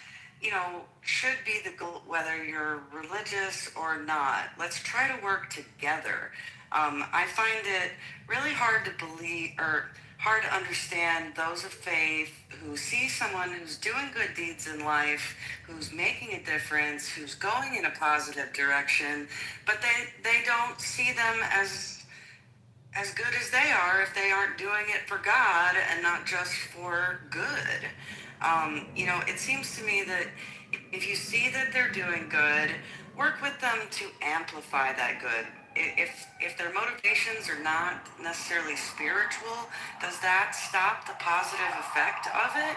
should be the goal, whether you're religious or not. Let's try to work together. I find it really hard to believe, or hard to understand those of faith who see someone who's doing good deeds in life, who's making a difference, who's going in a positive direction, but they don't see them as good as they are if they aren't doing it for God and not just for good. It seems to me that if you see that they're doing good, work with them to amplify that good. If their motivations are not necessarily spiritual, does that stop the positive effect of it?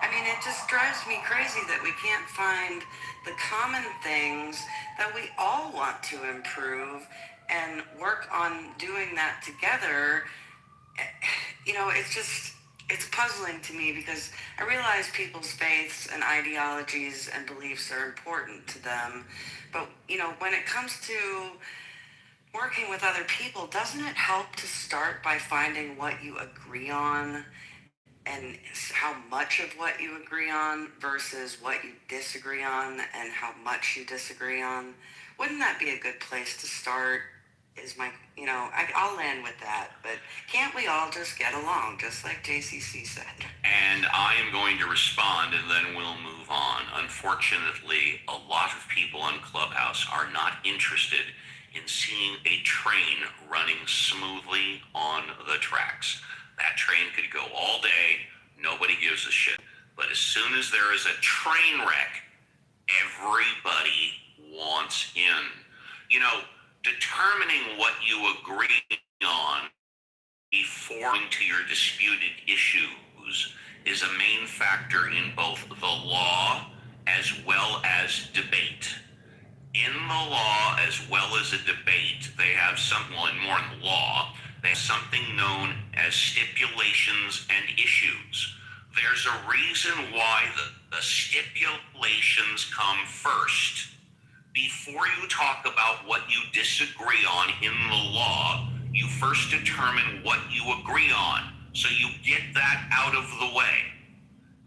I mean, it just drives me crazy that we can't find the common things that we all want to improve and work on doing that together. It's puzzling to me because I realize people's faiths and ideologies and beliefs are important to them. But, when it comes to working with other people, doesn't it help to start by finding what you agree on and how much of what you agree on versus what you disagree on and how much you disagree on? Wouldn't that be a good place to start? I'll land with that, but can't we all just get along, just like JCC said? And I am going to respond, and then we'll move on. Unfortunately, a lot of people on Clubhouse are not interested in seeing a train running smoothly on the tracks. That train could go all day, nobody gives a shit. But as soon as there is a train wreck, everybody wants in. Determining what you agree on before into your disputed issues is a main factor in both the law as well as debate. In the law as well as a debate, they have something, more in the law, they have something known as stipulations and issues. There's a reason why the stipulations come first. Before you talk about what you disagree on in the law, you first determine what you agree on. So you get that out of the way.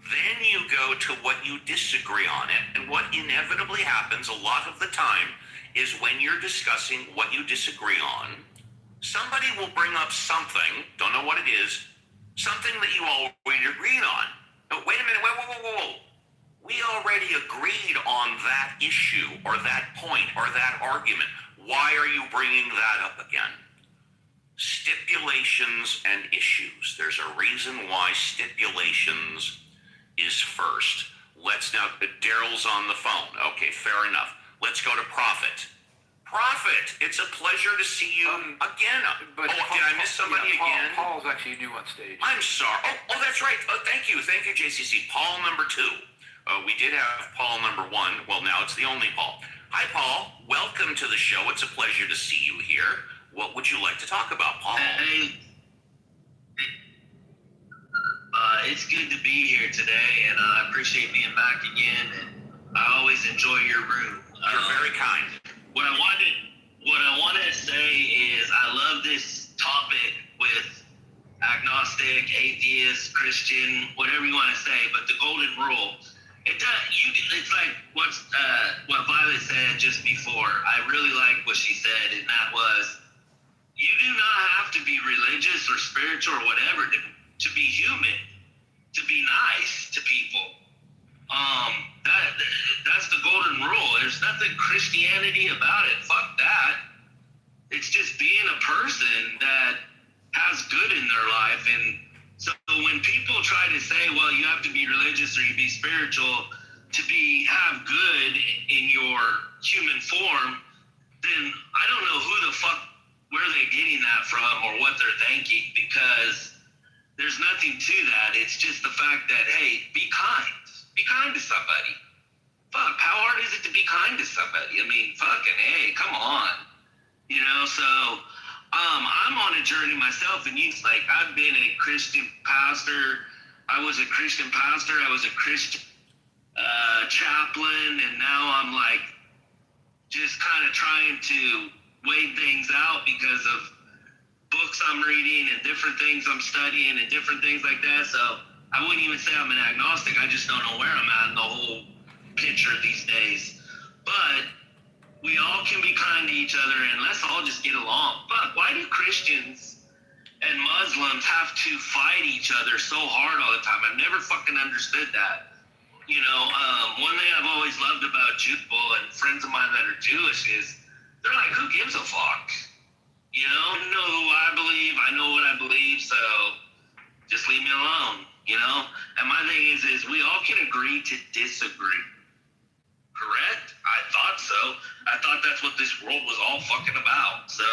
Then you go to what you disagree on it. And what inevitably happens a lot of the time is when you're discussing what you disagree on, somebody will bring up something, don't know what it is, something that you already agreed on. No, wait a minute, whoa. We already agreed on that issue or that point or that argument. Why are you bringing that up again? Stipulations and issues. There's a reason why stipulations is first. Let's now, Daryl's on the phone. Okay, fair enough. Let's go to Prophet. Prophet, it's a pleasure to see you again. But did I miss somebody again? Paul's actually new on stage. I'm sorry. Oh, that's right. Thank you, JCC. Paul number 2. We did have Paul number 1. Well, now it's the only Paul. Hi, Paul. Welcome to the show. It's a pleasure to see you here. What would you like to talk about, Paul? Hey, it's good to be here today, and I appreciate being back again. And I always enjoy your room. You're very kind. What I wanted to say is I love this topic with agnostic, atheist, Christian, whatever you want to say, but the golden rule. It's like what Violet said just before. I really like what she said, and that was, you do not have to be religious or spiritual or whatever to be human, to be nice to people. That's the golden rule. There's nothing Christianity about it. Fuck that. It's just being a person that has good in their life. And so when people try to say, well, you have to be religious or you be spiritual to have good in your human form, then I don't know where they're getting that from or what they're thinking, because there's nothing to that. It's just the fact that, hey, be kind. Be kind to somebody. Fuck, how hard is it to be kind to somebody? I mean, fucking, hey, come on. You know, so I'm on a journey myself, and I've been a Christian pastor. I was a Christian pastor. I was a Christian chaplain, and now I'm just kind of trying to weigh things out because of books I'm reading and different things I'm studying and different things like that. So I wouldn't even say I'm an agnostic. I just don't know where I'm at in the whole picture these days. But we all can be kind to each other, and let's all just get along. Fuck, why do Christians and Muslims have to fight each other so hard all the time? I've never fucking understood that. You know, one thing I've always loved about Jew people and friends of mine that are Jewish is they're like, who gives a fuck? You know who I believe, I know what I believe, so just leave me alone, you know? And my thing is we all can agree to disagree. Correct? I thought so. I thought that's what this world was all fucking about. So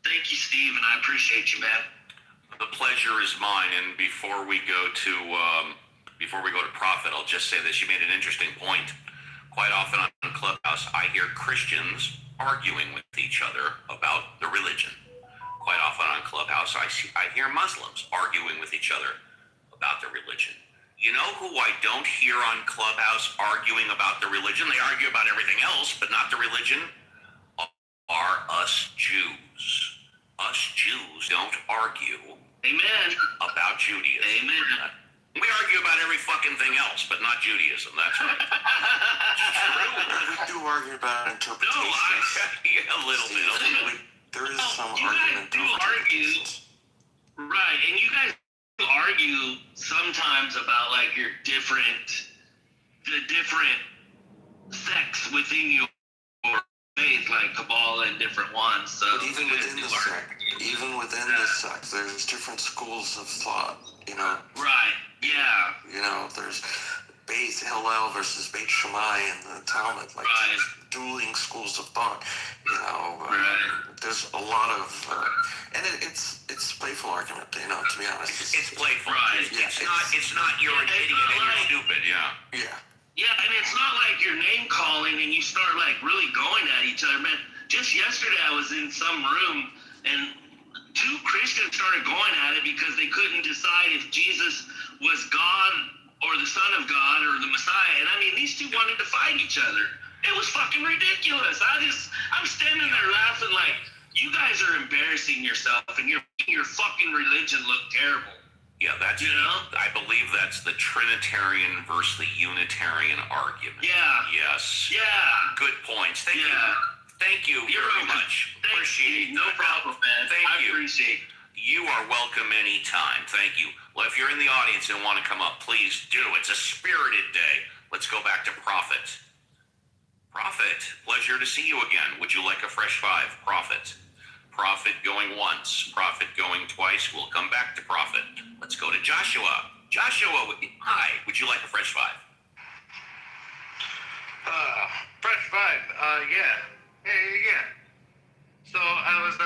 thank you, Steve, and I appreciate you, man. The pleasure is mine. And before we go to Prophet, I'll just say this. You made an interesting point. Quite often on Clubhouse, I hear Christians arguing with each other about the religion. Quite often on Clubhouse, I hear Muslims arguing with each other about the religion. You know who I don't hear on Clubhouse arguing about the religion? They argue about everything else, but not the religion. Are us Jews. Us Jews don't argue. Amen. About Judaism. Amen. We argue about every fucking thing else, but not Judaism. That's right. We do argue about interpretation. Yeah, a little bit. There is some you argument. Guys do argue, right? And you guys argue sometimes about the different sects within your faith, like Kabbalah and different ones. So but even within the sect, there's different schools of thought. You know. Right. Yeah. You know, there's Beit Hillel versus Beit Shammai in the Talmud, there's dueling schools of thought. You know, there's a lot of, and it's playful argument. You know, to be honest, it's playful. Right. It's not you're an idiot and you're stupid. Yeah. Yeah. Yeah, and it's not like you're name calling and you start really going at each other, man. Just yesterday, I was in some room and 2 Christians started going at it because they couldn't decide if Jesus was God or the Son of God or the Messiah. And I mean, these 2 wanted to fight each other. It was fucking ridiculous. I'm standing there laughing like, You guys are embarrassing yourself, and you're making your fucking religion look terrible. Yeah, that's, I believe that's the Trinitarian versus the Unitarian argument. Yeah. Yes. Yeah. Good points. Thank you. Thank you You're very welcome. much. Appreciate it. No problem, man. Thank I you. appreciate it. You are welcome anytime. Thank you. Well, if you're in the audience and want to come up, please do. It's a spirited day. Let's go back to Prophet. Prophet, pleasure to see you again. Would you like a fresh five? Prophet. Prophet going once. Prophet going twice. We'll come back to Prophet. Let's go to Joshua. Joshua, hi. Would you like a fresh five? Fresh vibe. Yeah. Yeah. So I was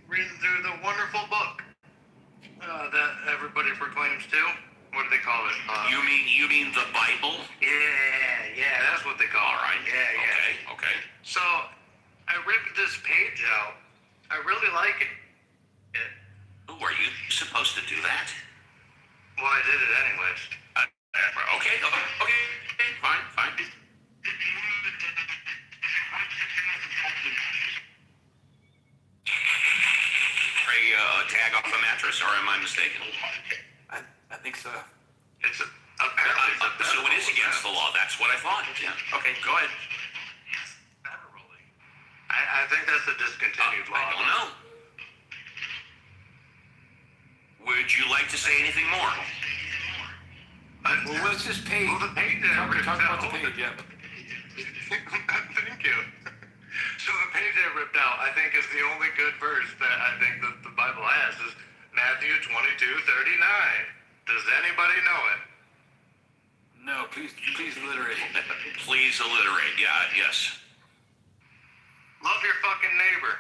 reading through the wonderful book that everybody proclaims to. What do they call it? You mean the Bible? Yeah, that's what they call it. All right. Yeah. Okay. So I ripped this page out. I really like it. Ooh, are you supposed to do that? Well, I did it anyways. Okay. Fine. Tag off a mattress, or am I mistaken? I think so. It's apparently so it is against the law. That's what I thought. Yeah. Okay, go ahead. I think that's a discontinued law. I don't know. Would you like to say anything more? Well, what's this page? Well, the page that I ripped Talk about out. the page, yeah. Thank you. So the page I ripped out, I think, is the only good verse that I think that the Bible has is Matthew 22:39. Does anybody know it? No, please alliterate. Please alliterate. Yeah. Yes. Love your fucking neighbor.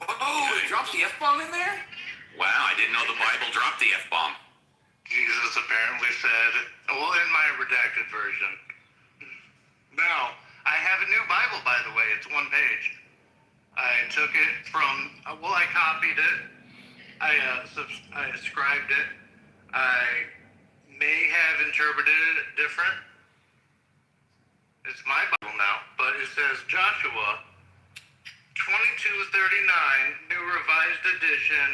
Oh, it drops the F-bomb in there? Wow, I didn't know the Bible dropped the F-bomb. Jesus apparently said, well, in my redacted version. Now, I have a new Bible, by the way. It's one page. I took it from, I copied it. I scribed it. I may have interpreted it different. It's my Bible now, but it says Joshua 22:39, New Revised Edition.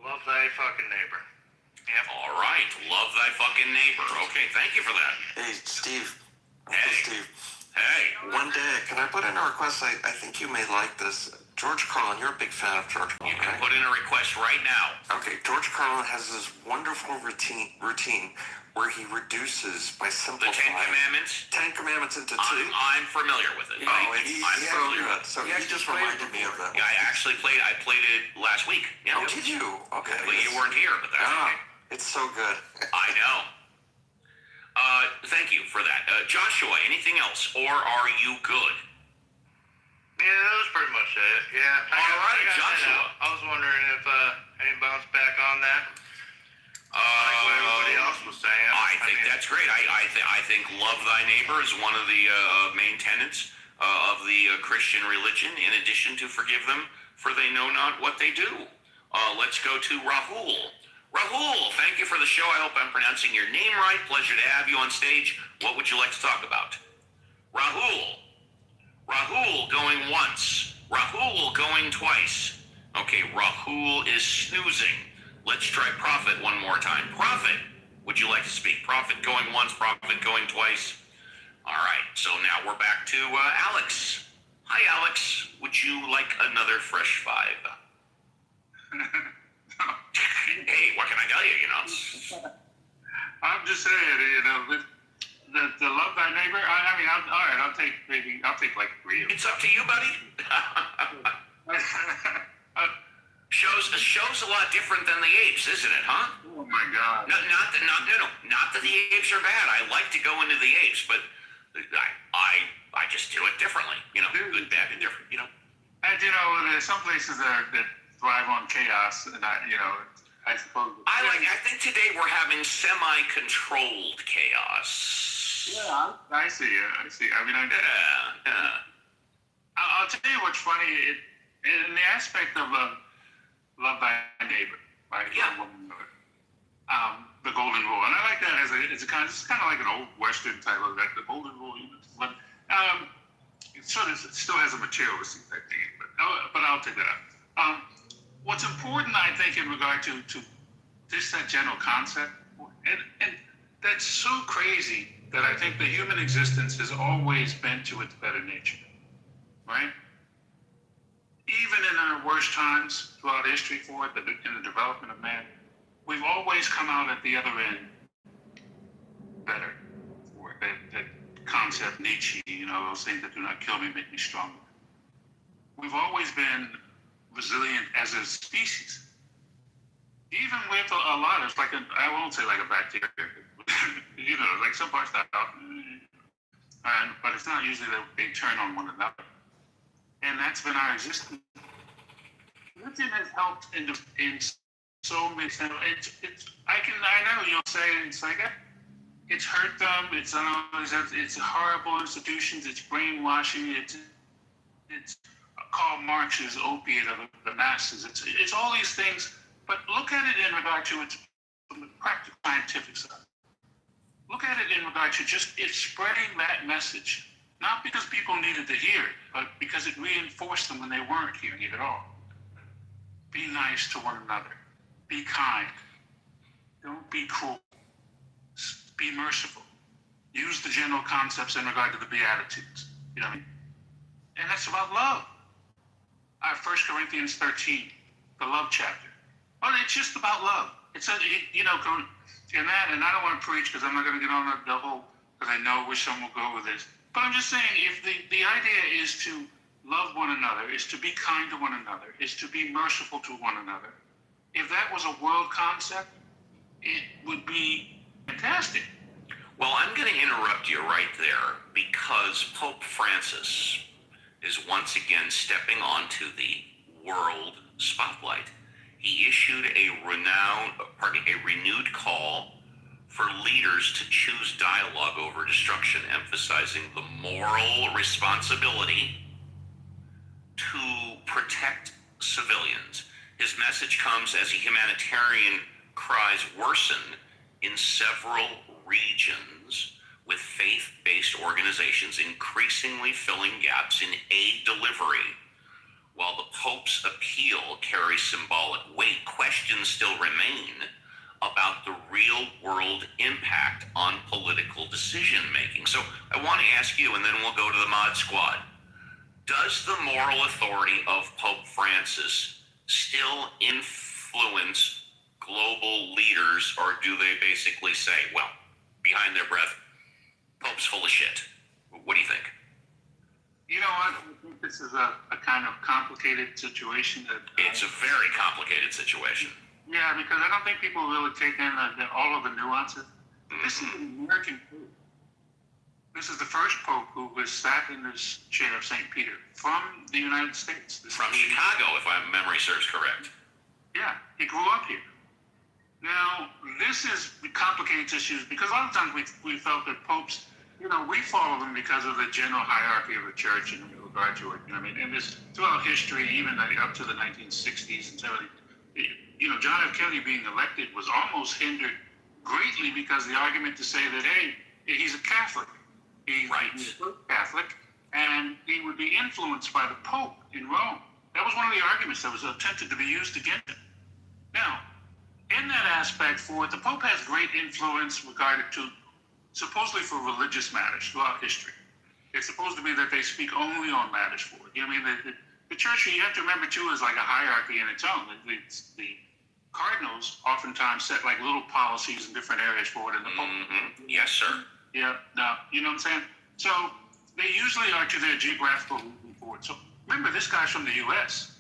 Love thy fucking neighbor. Yeah. All right. Love thy fucking neighbor. Okay, thank you for that. Hey, Steve. Steve. Hey. One day, can I put in a request? I think you may like this. George Carlin, you're a big fan of George Carlin, You can right? put in a request right now. Okay, George Carlin has this wonderful routine where he reduces by The simplifying Ten Commandments. 10 Commandments into 2. I'm familiar with it. Oh, it's I'm so familiar good. with it. So he just reminded me of that. Yeah, I played it last week. Yeah. Oh, did you? Okay. Well, you weren't here, but that's okay. It's so good. I know. Thank you for that. Joshua, anything else, or are you good? Yeah, that was pretty much it. Yeah. All right, Joshua. I was wondering if any bounce back on that. Like what everybody else was saying. I think that's great. I think love thy neighbor is one of the main tenets of the Christian religion, in addition to forgive them, for they know not what they do. Let's go to Rahul. Rahul, thank you for the show. I hope I'm pronouncing your name right. Pleasure to have you on stage. What would you like to talk about? Rahul. Rahul going once. Rahul going twice. Okay, Rahul is snoozing. Let's try Prophet one more time. Prophet, would you like to speak? Prophet going once, Prophet going twice. All right, so now we're back to Alex. Hi, Alex. Would you like another fresh five? Hey, what can I tell you, I'm just saying, the love thy neighbor. I'll take like 3 of them. It's up to you, buddy. Show's a lot different than the apes, isn't it, huh? Oh my God. Not that the apes are bad. I like to go into the apes, but I just do it differently. Good, bad, and different. And there's some places that thrive on chaos, and I suppose. I think today we're having semi-controlled chaos. Yeah, I see it. I'll tell you what's funny. In the aspect of love thy neighbor, right? Yeah. the golden rule, and I like that as it's kind of like an old Western type of like the golden rule, but it still has a materialistic type thing, but I'll take that out. What's important, I think, in regard to just that general concept, and that's so crazy that I think the human existence has always been to its better nature, right? Even in our worst times throughout history for it, in the development of man, we've always come out at the other end better for it. That concept, Nietzsche, those things that do not kill me make me stronger. We've always been resilient as a species. Even with a lot of, I won't say like a bacteria, like some parts die out, but it's not usually that they turn on one another. And that's been our existence. Religion has helped in so many things. I know you'll say it's like it's hurt them. It's horrible institutions. It's brainwashing. It's Karl Marx's opiate of the masses. It's all these things. But look at it in regard to its from the practical scientific side. Look at it in regard to it's spreading that message. Not because people needed to hear it, but because it reinforced them when they weren't hearing it at all. Be nice to one another. Be kind. Don't be cruel. Be merciful. Use the general concepts in regard to the Beatitudes. You know what I mean? And that's about love. 1 Corinthians 13, the love chapter. Well, it's just about love. It's and I don't want to preach because I'm not going to get on the whole, because I know where some will go with this. But I'm just saying, if the idea is to love one another, is to be kind to one another, is to be merciful to one another, if that was a world concept, it would be fantastic. Well, I'm going to interrupt you right there because Pope Francis is once again stepping onto the world spotlight. He issued a renewed call for leaders to choose dialogue over destruction, emphasizing the moral responsibility to protect civilians. His message comes as humanitarian cries worsen in several regions, with faith-based organizations increasingly filling gaps in aid delivery. While the Pope's appeal carries symbolic weight, questions still remain about the real-world impact on political decision-making. So I want to ask you, and then we'll go to the Mod Squad. Does the moral authority of Pope Francis still influence global leaders, or do they basically say, well, behind their breath, Pope's full of shit? What do you think? You know what? I think this is a kind of complicated situation. It's a very complicated situation. Yeah, because I don't think people really take in all of the nuances. This is an American Pope. This is the first Pope who was sat in this chair of St. Peter from the United States. From Chicago, if my memory serves correct. Yeah, he grew up here. Now, this is complicates issues because a lot of times we felt that popes, we follow them because of the general hierarchy of the church in regard to it. I mean, and this throughout history, even up to the 1960s and 70s, John F. Kennedy being elected was almost hindered greatly because the argument to say that, hey, he's a Catholic. He's a Catholic, and he would be influenced by the Pope in Rome. That was one of the arguments that was attempted to be used against him. Now, in that aspect, the Pope has great influence regarded to, supposedly for religious matters throughout history. It's supposed to be that they speak only on matters for it. I mean, the church, you have to remember too, is like a hierarchy in its own. The cardinals oftentimes set like little policies in different areas for it, and the Pope. Mm-hmm. Yes, sir. Yeah, no, you know what I'm saying? So they usually are to their geographical moving forward. So remember, this guy's from the U.S.,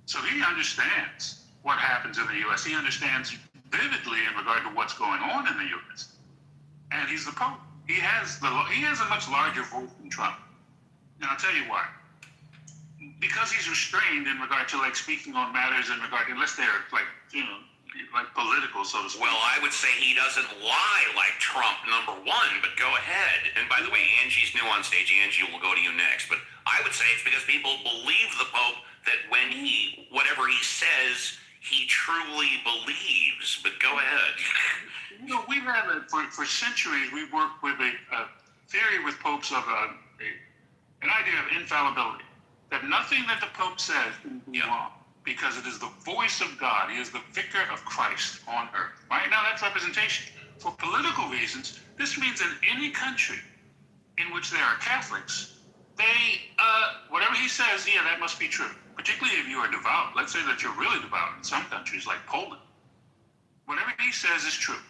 so he understands what happens in the U.S. He understands vividly in regard to what's going on in the U.S. And he's the Pope. He has a much larger voice than Trump. And I'll tell you why. Because he's restrained in regard to speaking on matters in regard, unless they're like political, so to speak. Well, I would say he doesn't lie like Trump, number one, but go ahead. And by the way, Angie's new on stage. Angie, will go to you next. But I would say it's because people believe the Pope that when whatever he says, he he truly believes. But go ahead. You know, we've had for centuries. We've worked with a theory with popes of an idea of infallibility, that nothing that the Pope says can be wrong, because it is the voice of God. He is the vicar of Christ on earth. Right now, that's representation. For political reasons, this means in any country in which there are Catholics, they whatever he says, yeah, that must be true. Particularly if you are devout. Let's say that you're really devout in some countries like Poland. Whatever he says is true.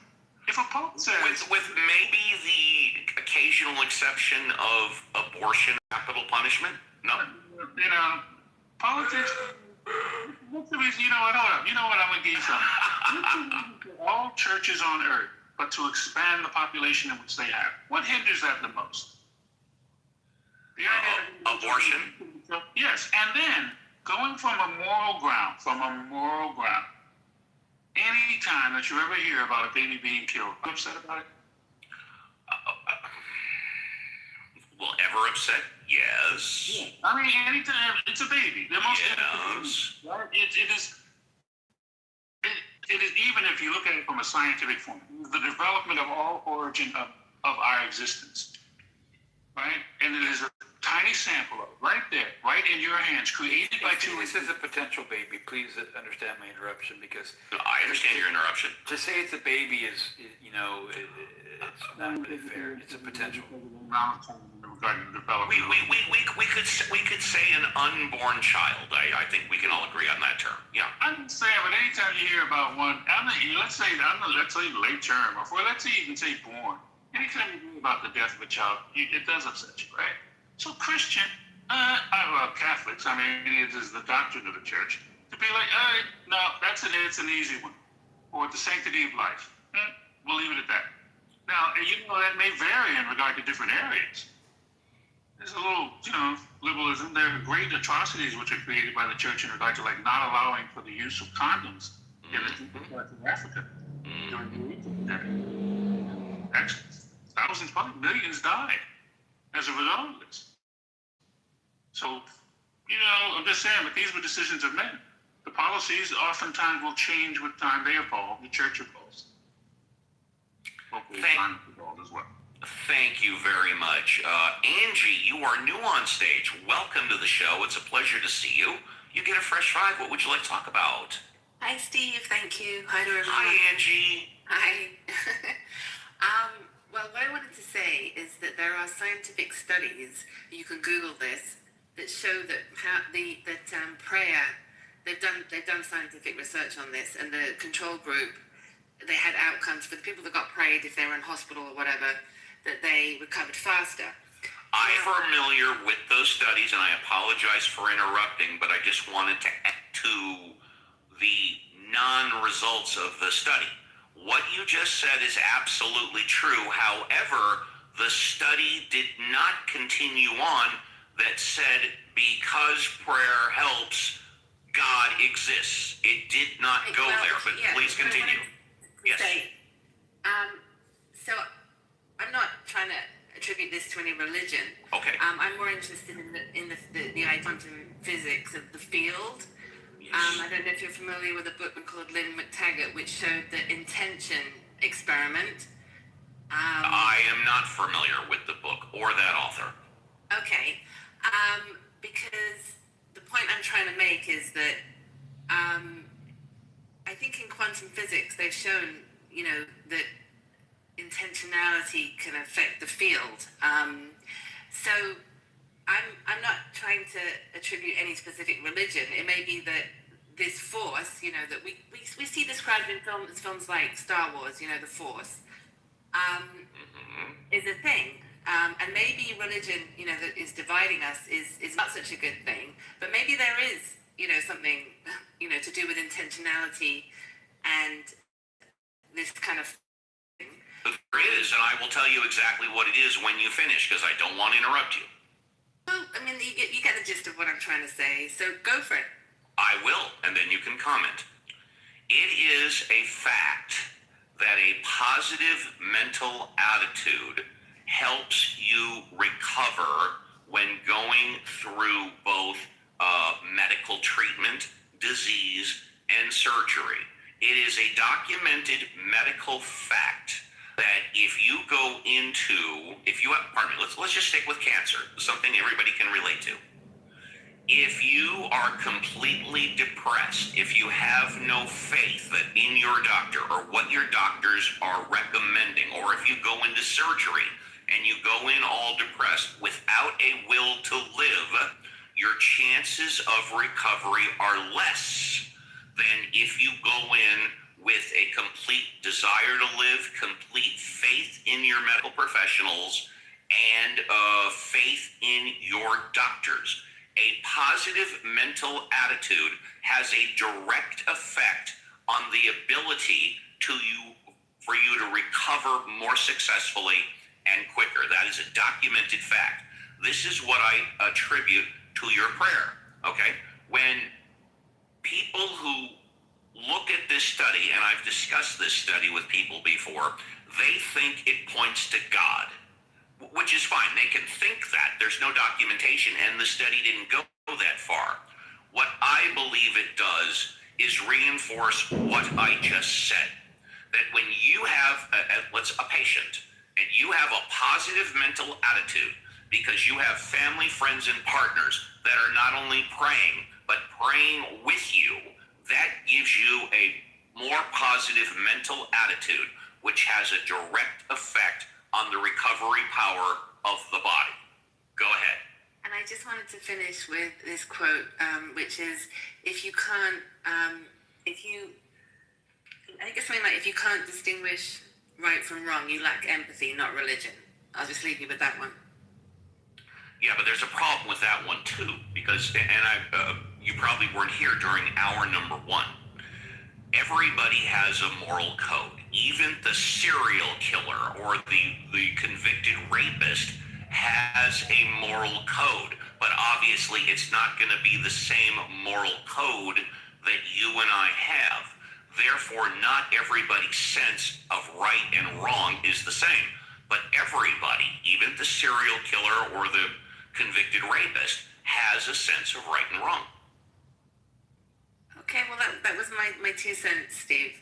If a pope says, with maybe the occasional exception of abortion, capital punishment, no. You know, politics. What's the reason? You know what? Hold up. You know what? I'm gonna give you something. All churches on earth, but to expand the population in which they have. What hinders that the most? Abortion. Yes, and then going from a moral ground, any time that you ever hear about a baby being killed, are you upset about it? Will ever upset? Yes. Yeah. I mean, anytime it's a baby. The most yes. It is, even if you look at it from a scientific form, the development of all origin of our existence, right? And it is a tiny sample of it, right there, right in your hands, created by two. This is a potential baby. Please understand my interruption, because I understand your interruption. To say it's a baby is you know, it's not really fair. It's a potential. We could say an unborn child. I think we can all agree on that term. Yeah. I'm saying, but anytime you hear about one, let's say late term, or let's even say born. Anytime you hear about the death of a child, it does upset you, right? So Christian, Catholics, I mean, it is the doctrine of the church to be like, no, it's an easy one, or the sanctity of life. We'll leave it at that. Now, you know, that may vary in regard to different areas. There's a little, liberalism. There are great atrocities which are created by the church in regard to, like, not allowing for the use of condoms in the parts of Africa during the epidemic. Actually, thousands, probably millions died as a result of this. So, I'm just saying, but these were decisions of men. The policies oftentimes will change with time. They evolve. The church evolves. Hopefully, time evolves as well. Thank you very much. Angie, you are new on stage. Welcome to the show. It's a pleasure to see you. You get a fresh five. What would you like to talk about? Hi, Steve. Thank you. Hi to everyone. Hi, Angie. Hi. Well, what I wanted to say is that there are scientific studies, you can Google this, that show that prayer, they've done scientific research on this, and the control group, they had outcomes for the people that got prayed if they were in hospital or whatever, that they recovered faster. I'm familiar with those studies, and I apologize for interrupting, but I just wanted to add to the non-results of the study. What you just said is absolutely true. However, the study did not continue on that said because prayer helps, God exists. It did not go there, but please continue. Yes. So I'm not trying to attribute this to any religion. Okay. I'm more interested in the quantum physics of the field. I don't know if you're familiar with a book called Lynn McTaggart, which showed the intention experiment. I am not familiar with the book or that author. Okay. Because the point I'm trying to make is that I think in quantum physics they've shown, that intentionality can affect the field. So I'm not trying to attribute any specific religion. It may be that this force, that we see described in films like Star Wars, the Force, is a thing. And maybe religion, that is dividing us is not such a good thing. But maybe there is, something, to do with intentionality and this kind of thing. There is, and I will tell you exactly what it is when you finish, because I don't want to interrupt you. Well, I mean, you get the gist of what I'm trying to say, so go for it. I will, and then you can comment. It is a fact that a positive mental attitude helps you recover when going through both medical treatment, disease, and surgery. It is a documented medical fact that if you go into, if you have, pardon me, let's just stick with cancer, something everybody can relate to. If you are completely depressed, if you have no faith that in your doctor or what your doctors are recommending, or if you go into surgery and you go in all depressed without a will to live, your chances of recovery are less than if you go in with a complete desire to live, complete faith in your medical professionals, and faith in your doctors. A positive mental attitude has a direct effect on the ability for you to recover more successfully and quicker. That is a documented fact. This is what I attribute to your prayer, okay? When people who look at this study, and I've discussed this study with people before, they think it points to God, which is fine. They can think that. There's no documentation, and the study didn't go that far. What I believe it does is reinforce what I just said, that when you have a patient, and you have a positive mental attitude, because you have family, friends, and partners that are not only praying, but praying with you, that gives you a more positive mental attitude, which has a direct effect on the recovery power of the body. Go ahead. And I just wanted to finish with this quote, which is, if you can't distinguish right from wrong, you lack empathy, not religion. I'll just leave you with that one. Yeah, but there's a problem with that one too, because, you probably weren't here during hour number 1. Everybody has a moral code. Even the serial killer or the convicted rapist has a moral code, but obviously it's not going to be the same moral code that you and I have. Therefore, not everybody's sense of right and wrong is the same, but everybody, even the serial killer or the convicted rapist, has a sense of right and wrong. Okay, well, that was my 2 cents, Steve.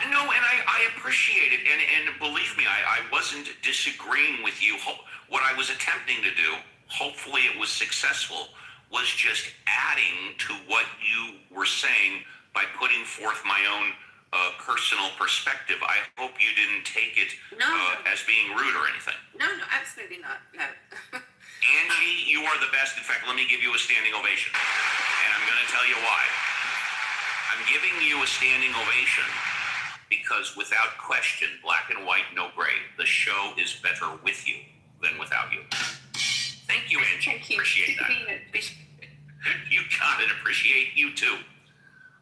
No, and I appreciate it, and believe me, I wasn't disagreeing with you. What I was attempting to do, hopefully it was successful, was just adding to what you were saying by putting forth my own personal perspective. I hope you didn't take it as being rude or anything. No, absolutely not. No. Angie, you are the best. In fact, let me give you a standing ovation, and I'm going to tell you why. I'm giving you a standing ovation because without question, black and white, no gray, the show is better with you than without you. Thank you, Angie. Thank you. Appreciate that. You got it. Appreciate you too.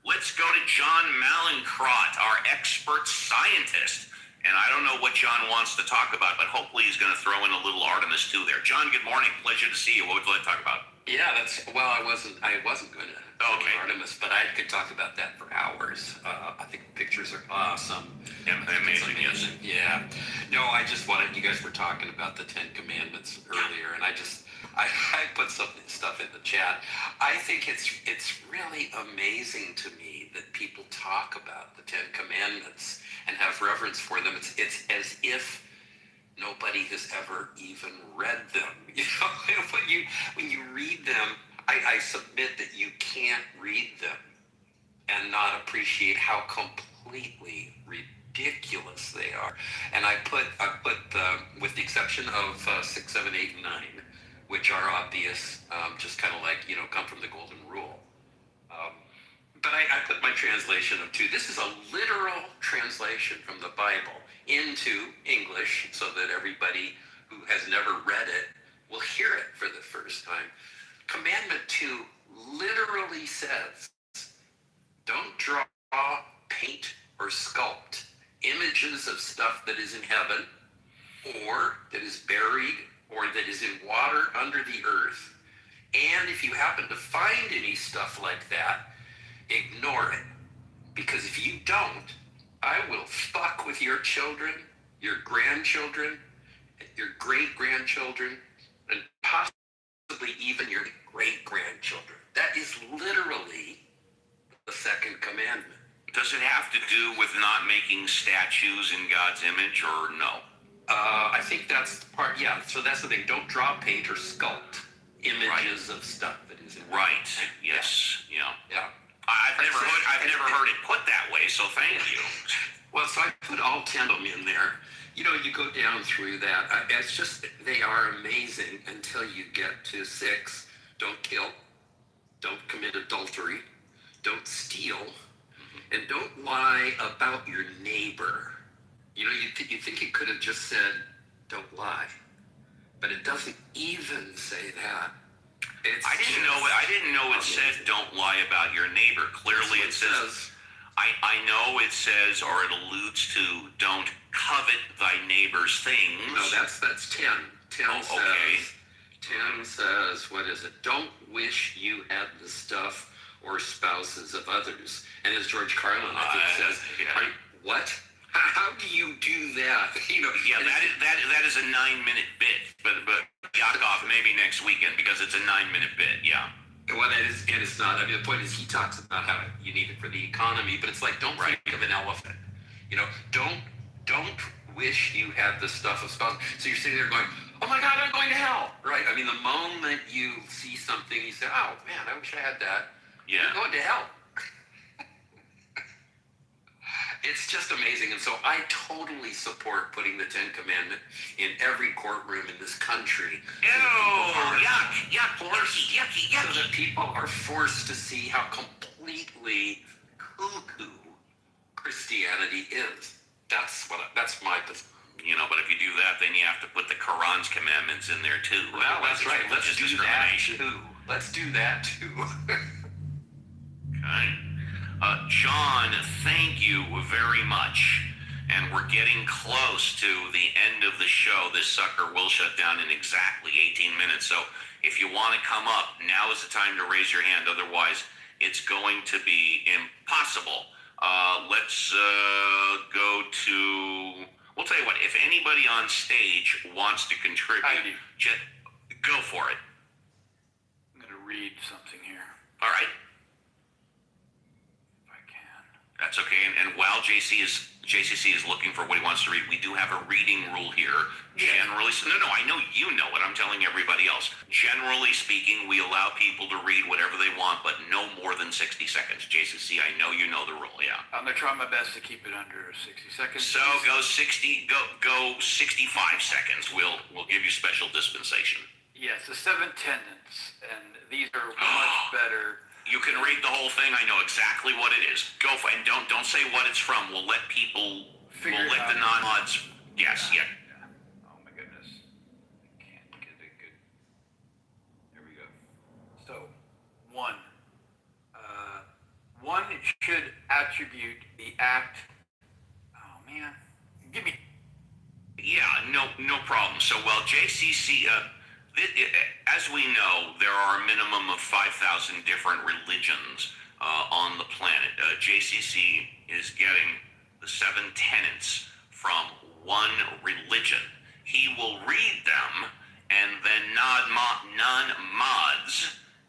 Let's go to John Malincrot, our expert scientist. And I don't know what John wants to talk about, but hopefully he's going to throw in a little Artemis too there. John, good morning. Pleasure to see you. What would you like to talk about? Yeah, I wasn't going to Artemis, but I could talk about that for hours. I think the pictures are awesome. Yeah, amazing, yes. Yeah. No, I just wanted, you guys were talking about the 10 Commandments earlier, and I put some stuff in the chat. I think it's really amazing to me that people talk about the 10 Commandments and have reverence for them. It's as if nobody has ever even read them. You know, when you read them, I submit that you can't read them and not appreciate how completely ridiculous they are. And I put with the exception of 6, 7, 8, and 9, which are obvious, just kind of like, come from the golden rule. But I put my translation of 2. This is a literal translation from the Bible into English so that everybody who has never read it will hear it for the first time. Commandment 2 literally says, don't draw, paint, or sculpt images of stuff that is in heaven, or that is buried, or that is in water under the earth. And if you happen to find any stuff like that, ignore it. Because if you don't, I will fuck with your children, your grandchildren, your great-grandchildren, and possibly even your great-grandchildren. That is literally the second making statues in God's image, or no? I think that's the part. Yeah. So that's the thing. Don't draw, paint, or sculpt images of stuff that is in. Right. Yes. Yeah. Yeah. I've never heard it put that way. So thank you. Well, so I put all 10 of them in there. You know, you go down through that. It's just, they are amazing until you get to 6. Don't kill. Don't commit adultery. Don't steal. And don't lie about your neighbor. You know, you think it could have just said, don't lie. But it doesn't even say that. I didn't know it said don't lie about your neighbor. Clearly it says. I know it says, or it alludes to, don't covet thy neighbor's things. No, that's 10. 10 says, okay. 10 says, what is it? Don't wish you had the stuff or spouses of others. And as George Carlin, I think, says, what? How do you do that? You know, yeah, that is a 9-minute bit, but Yakov maybe next weekend because it's a 9-minute bit. Yeah. Well, that is, and it's not. I mean, the point is, he talks about how you need it for the economy, but it's like, don't think of an elephant. You know, don't wish you had the stuff of spouse. So you're sitting there going, oh my God, I'm going to hell, right? I mean, the moment you see something, you say, oh man, I wish I had that. Yeah. You're going to hell. It's just amazing. And so I totally support putting the 10 Commandments in every courtroom in this country. Yuck, yucky. So that people are forced to see how completely cuckoo Christianity is. That's my position. You know, but if you do that, then you have to put the Quran's commandments in there too. Well, that's right. Let's do that too. Let's do that too. Okay. John, thank you very much. And we're getting close to the end of the show. This sucker will shut down in exactly 18 minutes. So if you want to come up, now is the time to raise your hand. Otherwise, it's going to be impossible. Let's go to... We'll tell you what, if anybody on stage wants to contribute, go for it. I'm going to read something here. All right. If I can. That's okay. And while JCC is looking for what he wants to read, we do have a reading rule here. Generally, no, I know you know it. I'm telling everybody else. Generally speaking, we allow people to read whatever they want, but no more than 60 seconds. JCC, I know you know the rule, yeah. I'm going to try my best to keep it under 60 seconds. So go 65 seconds. We'll give you special dispensation. Yes, the 7 tenets, and these are much better. You can read the whole thing. I know exactly what it is. Go for it, and don't say what it's from. We'll let people. We'll let the non-mods. Yes, yeah. Oh my goodness, I can't get it good. There we go. So, 1. One should attribute the act. Oh man, give me. Yeah, no problem. So, well, JCC. As we know, there are a minimum of 5,000 different religions on the planet. JCC is getting the 7 tenets from one religion. He will read them, and then non-mods,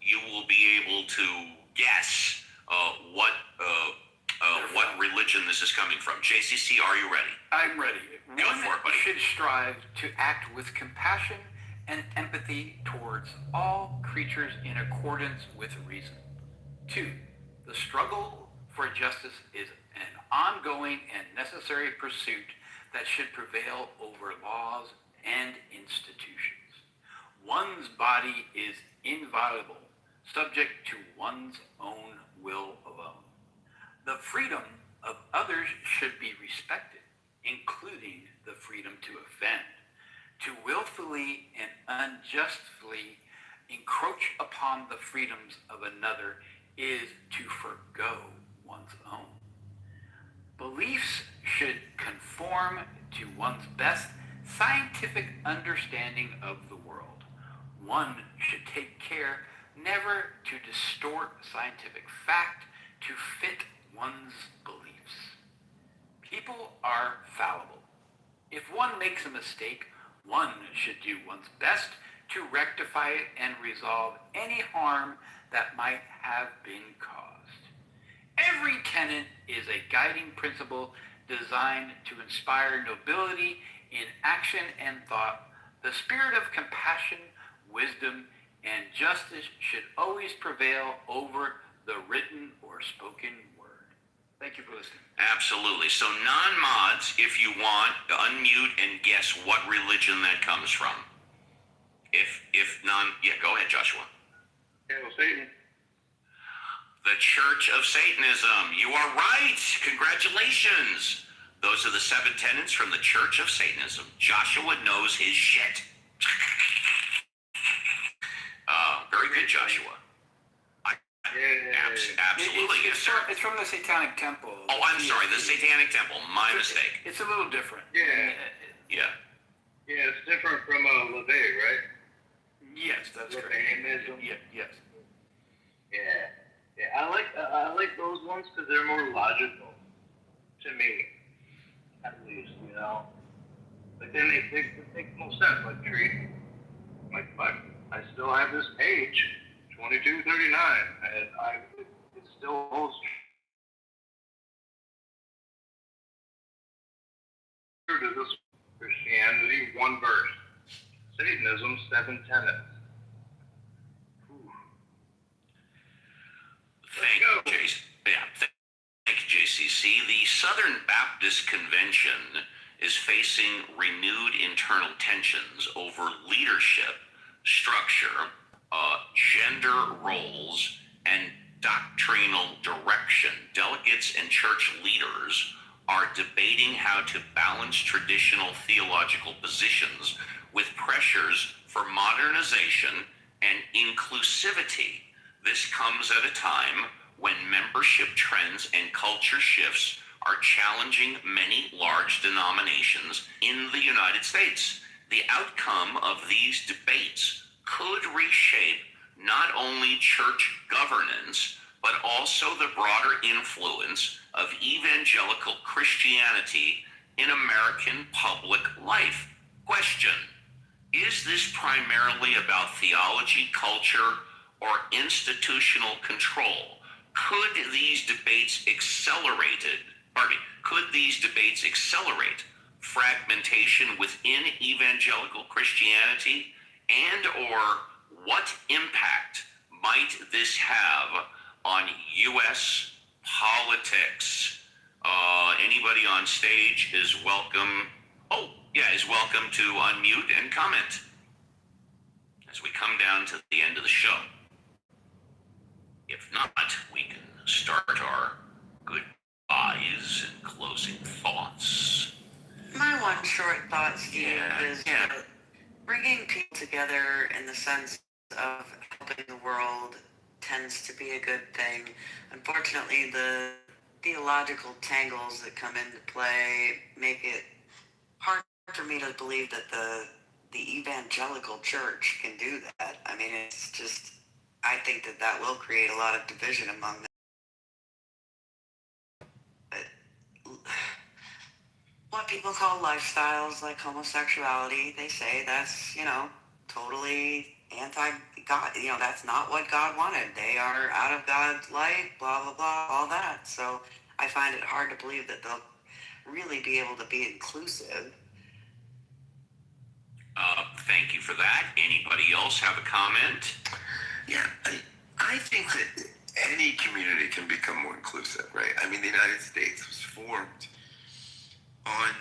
you will be able to guess what religion this is coming from. JCC, are you ready? I'm ready. Go for it, buddy. One should strive to act with compassion and empathy towards all creatures in accordance with reason. 2. The struggle for justice is an ongoing and necessary pursuit that should prevail over laws and institutions. One's body is inviolable, subject to one's own will alone. The freedom of others should be respected, including the freedom to offend. To willfully and unjustly encroach upon the freedoms of another is to forgo one's own. Beliefs should conform to one's best scientific understanding of the world. One should take care never to distort scientific fact to fit one's beliefs. People are fallible. If one makes a mistake, one should do one's best to rectify it and resolve any harm that might have been caused. Every tenet is a guiding principle designed to inspire nobility in action and thought. The spirit of compassion, wisdom, and justice should always prevail over the written or spoken word. Thank you for listening. Absolutely. So non-mods, if you want, unmute and guess what religion that comes from. Go ahead, Joshua. Hail Satan. The Church of Satanism. You are right. Congratulations. Those are the 7 tenets from the Church of Satanism. Joshua knows his shit. Very good, Joshua. Absolutely. It's from the Satanic Temple. Oh, I'm sorry. The Satanic Temple. My mistake. It's a little different. Yeah. Yeah. Yeah, it's different from LaVey, right? Yes, that's correct. LaVeyanism. Yes. Yeah. Yeah, I like those ones because they're more logical to me, at least, you know. But then they make no sense. Like tree, I still have this page, 2239, and it still holds true to this Christianity, 1 verse. Satanism, 7 tenets. Thank you, JC. Thank you, JCC. The Southern Baptist Convention is facing renewed internal tensions over leadership, structure, gender roles, and doctrinal direction. Delegates and church leaders are debating how to balance traditional theological positions with pressures for modernization and inclusivity. This comes at a time when membership trends and culture shifts are challenging many large denominations in the United States. The outcome of these debates could reshape not only church governance, but also the broader influence of evangelical Christianity in American public life. Question: is this primarily about theology, culture, or institutional control? Could these debates accelerate fragmentation within evangelical Christianity? And or what impact might this have on U.S. politics? Anybody on stage is welcome. Is welcome to unmute and comment as we come down to the end of the show. If not, we can start our goodbyes and closing thoughts. My one short thought, Steve, is that bringing people together in the sense of helping the world tends to be a good thing. Unfortunately, the theological tangles that come into play make it hard for me to believe that the evangelical church can do that. I mean, it's just, I think that will create a lot of division among them. What people call lifestyles like homosexuality, they say that's, totally anti-God. That's not what God wanted. They are out of God's light, blah, blah, blah, all that. So I find it hard to believe that they'll really be able to be inclusive. Thank you for that. Anybody else have a comment? Yeah, I think that any community can become more inclusive, right? I mean, the United States was formed on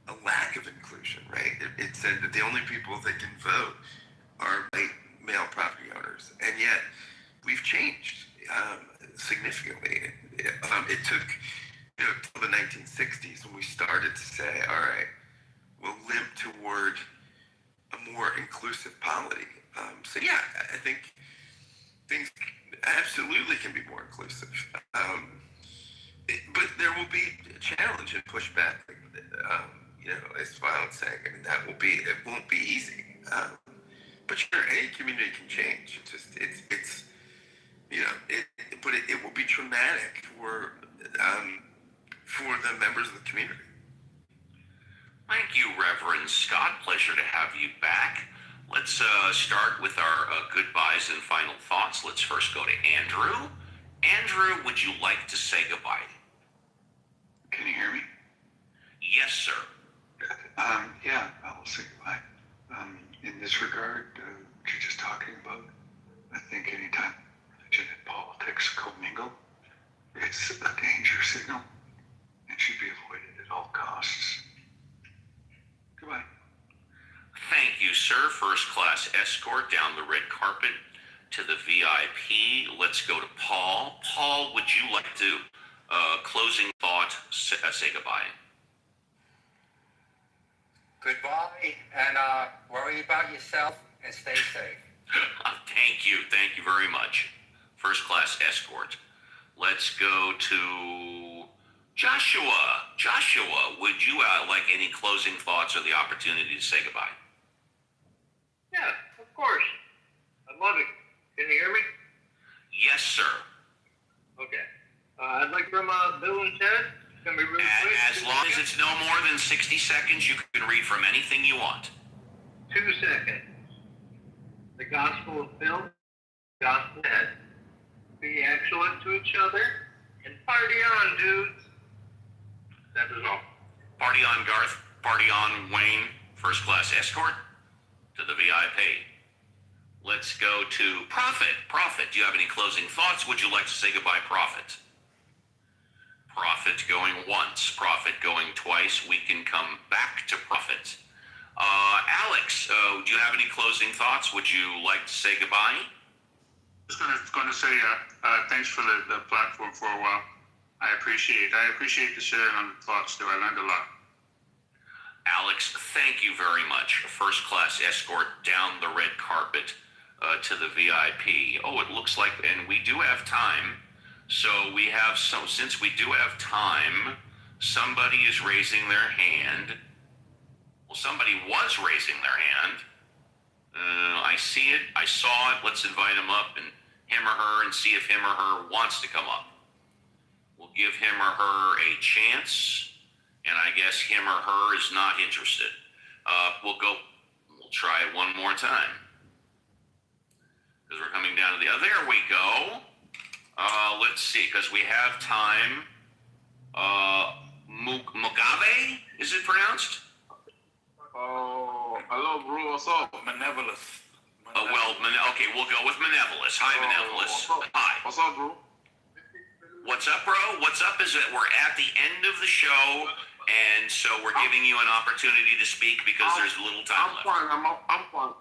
a lack of inclusion, right? It said that the only people that can vote are white male property owners, and yet we've changed significantly. It took till the 1960s when we started to say, all right, we'll limp toward a more inclusive polity. So yeah, I think things absolutely can be more inclusive. But there will be a challenge and pushback, as Violet's saying. I mean, it won't be easy. But sure, any community can change. It will be traumatic for the members of the community. Thank you, Reverend Scott. Pleasure to have you back. Let's start with our goodbyes and final thoughts. Let's first go to Andrew. Andrew, would you like to say goodbye? Can you hear me? Yes, sir. Yeah, I will say goodbye. In this regard, what you're just talking about, I think anytime religion and politics commingle, it's a danger signal and should be avoided at all costs. Goodbye. Thank you, sir. First class escort down the red carpet to the VIP. Let's go to Paul. Paul, would you like to, closing thought, say goodbye? Goodbye, and worry about yourself and stay safe. Thank you very much. First class escort. Let's go to Joshua. Joshua, would you like any closing thoughts or the opportunity to say goodbye? Yeah, of course. I'd love it. Can you hear me? Yes, sir. Okay. I'd like from Bill and Ted. It's gonna be really quick. As long as it's no more than 60 seconds, you can read from anything you want. 2 seconds. The Gospel of Bill, Gospel of Ted. Be excellent to each other and party on, dudes. That is all. Party on, Garth. Party on, Wayne. First class escort to the VIP. Let's go to Prophet. Prophet, do you have any closing thoughts? Would you like to say goodbye, Prophet? Prophet going once. Prophet going twice. We can come back to Prophet. Alex, do you have any closing thoughts? Would you like to say goodbye? Just going to say thanks for the platform for a while. I appreciate the sharing on the thoughts too. I learned a lot. Alex, thank you very much. First class escort down the red carpet to the VIP. Oh, it looks like, and we do have time. So since we do have time, somebody is raising their hand. Well, somebody was raising their hand. I see it. I saw it. Let's invite him up and him or her and see if him or her wants to come up. We'll give him or her a chance, and I guess him or her is not interested. We'll try it one more time. Because we're coming down to the, there we go. Let's see, because we have time. Mugabe, is it pronounced? Oh, hello, bro. What's up? Malevolous. Okay, we'll go with Malevolous. Hi, Malevolous. Hi. What's up, bro? What's up, bro? What's up is that we're at the end of the show, and so we're giving you an opportunity to speak because there's little time left. I'm fine.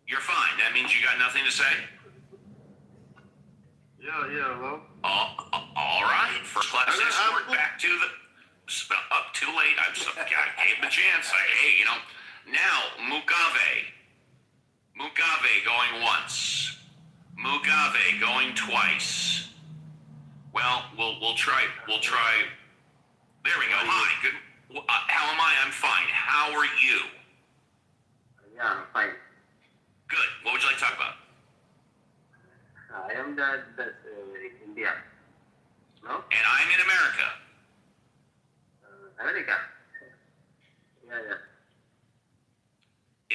You're fine. That means you got nothing to say? Yeah, hello. All right. First class escort back to the... Up too late. I gave him a chance. Now, Mugabe. Mugabe going once. Mugabe going twice. Well, we'll try. There we go. Hi. Good. How am I? I'm fine. How are you? Yeah, I'm fine. Good. What would you like to talk about? I am the India. No? And I'm in America. America. Yeah.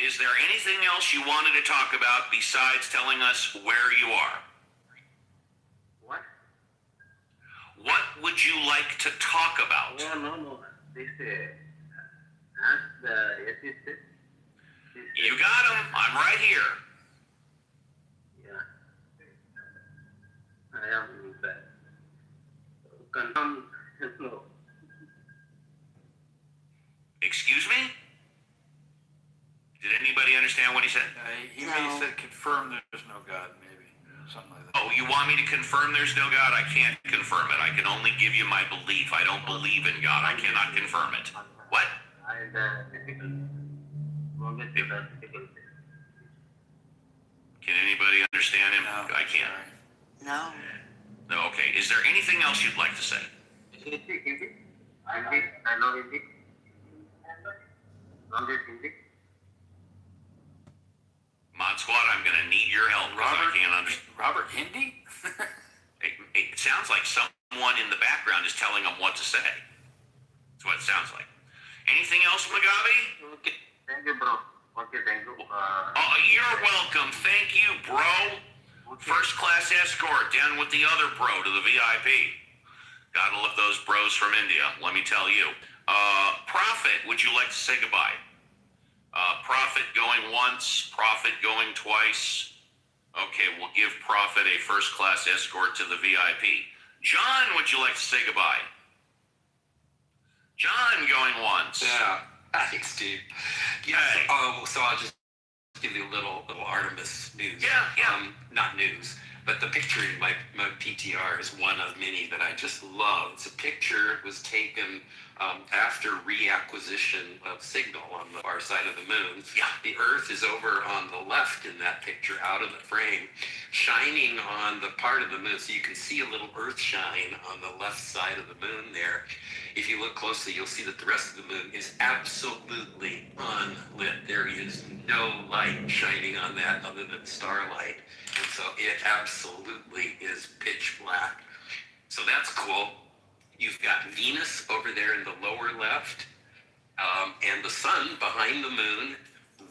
Is there anything else you wanted to talk about besides telling us where you are? What? What would you like to talk about? No. This ask the assistant. You got him. I'm right here. Yeah. I am confirm. No. Excuse me? Did anybody understand what he said? He may have said confirm there's no God, maybe. Something like that. Oh, you want me to confirm there's no God? I can't confirm it. I can only give you my belief. I don't believe in God. I cannot confirm it. What? Can anybody understand him? No, I can't. No. No, okay. Is there anything else you'd like to say? I know Hindi. Mod Squad, I'm going to need your help because I can't understand. Robert Hindi? It sounds like someone in the background is telling them what to say. That's what it sounds like. Anything else, Mugabe? Okay. Thank you, bro. Okay, thank you. You're welcome. Thank you, bro. First class escort down with the other bro to the VIP. Gotta love those bros from India, let me tell you. Prophet, would you like to say goodbye? Prophet going once, Prophet going twice. Okay, we'll give Prophet a first-class escort to the VIP. John, would you like to say goodbye? John going once. Yeah. Thanks, Steve. Yeah. Hey. So I'll just give you a little Artemis news. Yeah. Not news, but the picture in my PTR is one of many that I just love. It's a picture. It was taken after reacquisition of signal on the far side of the moon. Yeah. The Earth is over on the left in that picture, out of the frame, shining on the part of the moon. So you can see a little Earth shine on the left side of the moon there. If you look closely, you'll see that the rest of the moon is absolutely unlit. There is no light shining on that other than starlight. And so it absolutely is pitch black. So that's cool. You've got Venus over there in the lower left, and the sun behind the moon,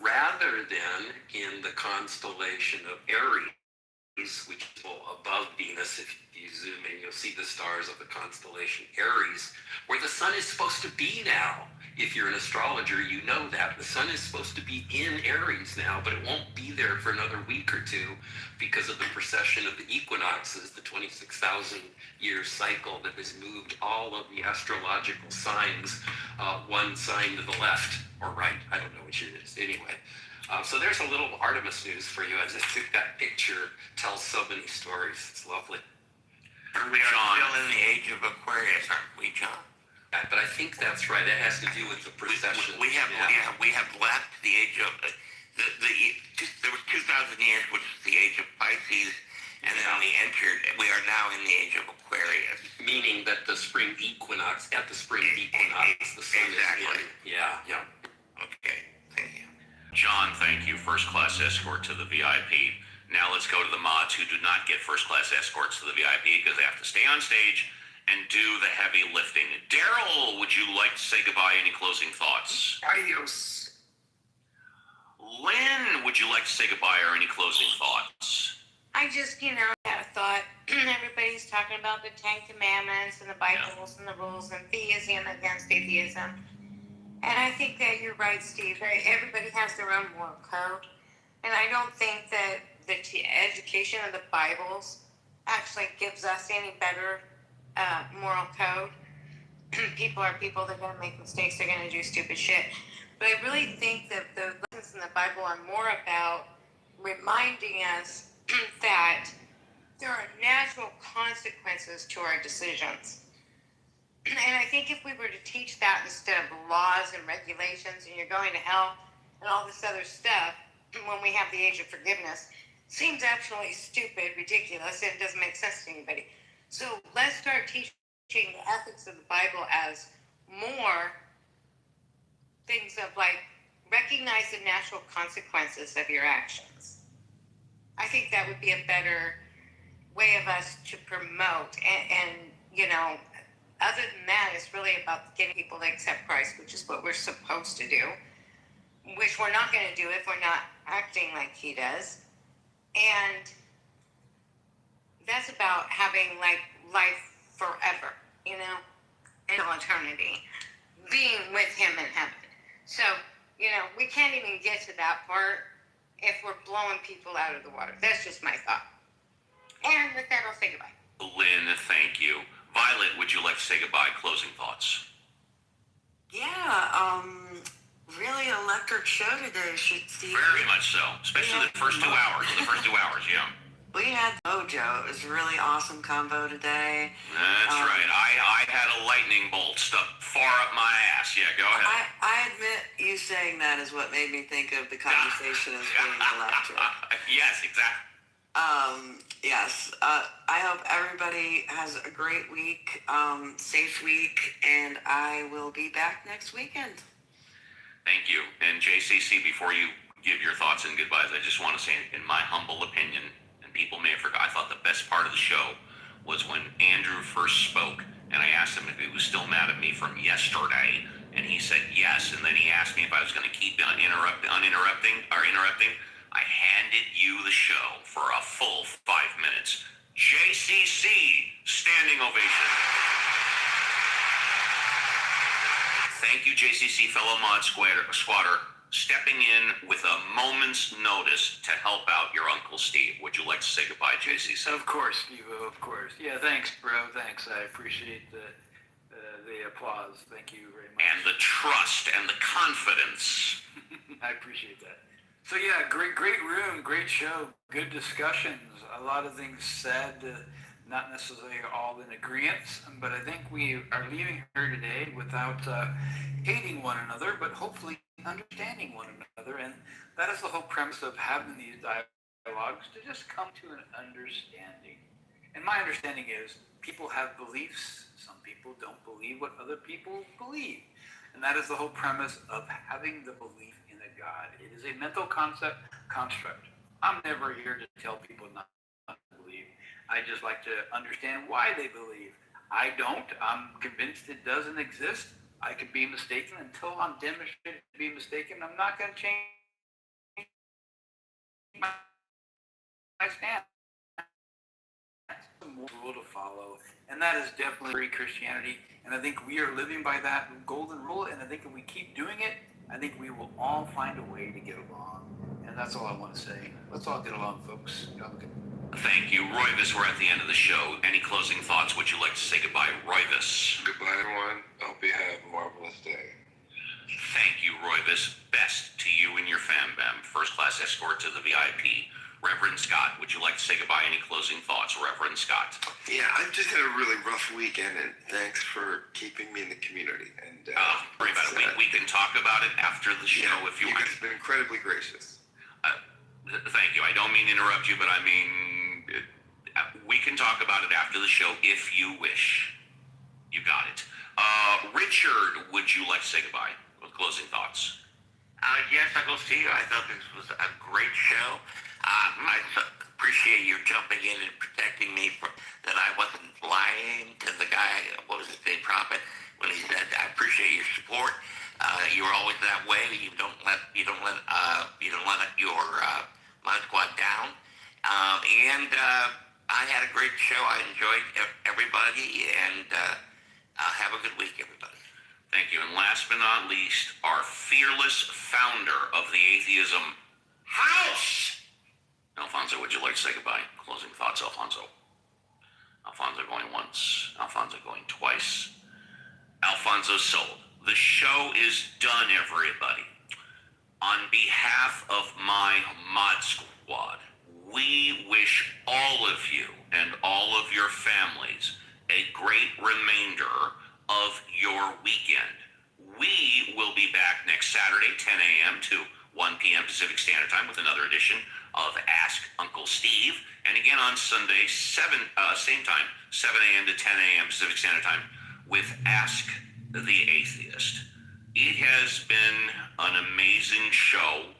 rather than in the constellation of Aries, which is above Venus. If you zoom in, you'll see the stars of the constellation Aries, where the sun is supposed to be now. If you're an astrologer, you know that. The sun is supposed to be in Aries now, but it won't be there for another week or two because of the precession of the equinoxes, the 26,000-year cycle that has moved all of the astrological signs one sign to the left or right. I don't know which it is. Anyway, so there's a little Artemis news for you. I just think that picture tells so many stories. It's lovely. We are still in the age of Aquarius, aren't we, John? But I think that's right. That has to do with the precession. We have left the age of there was 2,000 years, which is the age of Pisces, and then we are now in the age of Aquarius. Meaning that the spring equinox, the sun is in. Yeah. Okay, thank you. John, thank you. First-class escort to the VIP. Now let's go to the mods who do not get first-class escorts to the VIP because they have to stay on stage and do the heavy lifting. Daryl, would you like to say goodbye? Any closing thoughts? Adios. Lynn, would you like to say goodbye or any closing thoughts? I just, had a thought. Everybody's talking about the 10 Commandments and the Bibles and the rules and theism against atheism. And I think that you're right, Steve. Everybody has their own moral code. And I don't think that the education of the Bibles actually gives us any better moral code. People are people. They're going to make mistakes. They're going to do stupid shit. But I really think that the lessons in the Bible are more about reminding us that there are natural consequences to our decisions. And I think if we were to teach that instead of laws and regulations and you're going to hell and all this other stuff, when we have the age of forgiveness, seems absolutely stupid, ridiculous, and it doesn't make sense to anybody. So let's start teaching the ethics of the Bible as more things of like recognize the natural consequences of your actions. I think that would be a better way of us to promote and other than that, it's really about getting people to accept Christ, which is what we're supposed to do, which we're not going to do if we're not acting like he does. And that's about having like life forever, until eternity, being with him in heaven. So, we can't even get to that part if we're blowing people out of the water. That's just my thought. And with that, I'll say goodbye. Lynn, thank you. Violet, would you like to say goodbye? Closing thoughts. Yeah, really electric show today, Steve. Very much so, especially the first 2 hours. Yeah. We had Mojo. It was a really awesome combo today. That's right. I had a lightning bolt stuck far up my ass. Yeah, go ahead. I admit you saying that is what made me think of the conversation as being electric. Yes, exactly. Yes. I hope everybody has a great week, safe week, and I will be back next weekend. Thank you. And JCC, before you give your thoughts and goodbyes, I just want to say, in my humble opinion, and people may have forgotten, I thought the best part of the show was when Andrew first spoke, and I asked him if he was still mad at me from yesterday, and he said yes, and then he asked me if I was going to keep interrupting. I handed you the show for a full 5 minutes. JCC, standing ovation. JCC fellow mod squatter, stepping in with a moment's notice to help out your Uncle Steve. Would you like to say goodbye, JCC? Of course, Steve, of course. Yeah, thanks, bro. Thanks. I appreciate the applause. Thank you very much. And the trust and the confidence. I appreciate that. So yeah, great room, great show, good discussions. A lot of things said, not necessarily all in agreement, but I think we are leaving here today without hating one another, but hopefully understanding one another. And that is the whole premise of having these dialogues, to just come to an understanding. And my understanding is people have beliefs. Some people don't believe what other people believe. And that is the whole premise of having the belief in a God. It is a mental construct. I'm never here to tell people not to believe. I just like to understand why they believe. I don't. I'm convinced it doesn't exist. I could be mistaken. Until I'm demonstrated to be mistaken, I'm not going to change my stand. Rule to follow, and that is definitely Christianity. And I think we are living by that golden rule. And I think if we keep doing it, I think we will all find a way to get along. And that's all I want to say. Let's all get along, folks. Thank you, Royvis. We're at the end of the show. Any closing thoughts? Would you like to say goodbye, Royvis? Goodbye, everyone. Hope you have a marvelous day. Thank you, Royvis. Best to you and your fam bam. First class escort to the VIP. Reverend Scott, would you like to say goodbye? Any closing thoughts, Reverend Scott? Yeah, I've just had a really rough weekend, and thanks for keeping me in the community. And worry about it. We can talk about it after the show if you want. You guys have been incredibly gracious. Thank you. I don't mean to interrupt you, but I mean, we can talk about it after the show if you wish. You got it. Richard, would you like to say goodbye with closing thoughts? Yes, Uncle Steve. I thought this was a great show. I appreciate you jumping in and protecting me that I wasn't lying to the guy. What was his name, Prophet? When he said, "I appreciate your support. You're always that way. You don't let your mod squad down." And I had a great show. I enjoyed everybody, and have a good week, everybody. Thank you. And last but not least, our fearless founder of the Atheism House, Alfonso, would you like to say goodbye? Closing thoughts, Alfonso. Alfonso going once. Alfonso going twice. Alfonso sold. The show is done, everybody. On behalf of my mod squad, we wish all of you and all of your families a great remainder of your weekend. We will be back next Saturday, 10 a.m. to 1 p.m. Pacific Standard Time with another edition of Ask Uncle Steve. And again on Sunday, same time, 7 a.m. to 10 a.m. Pacific Standard Time with Ask the Atheist. It has been an amazing show,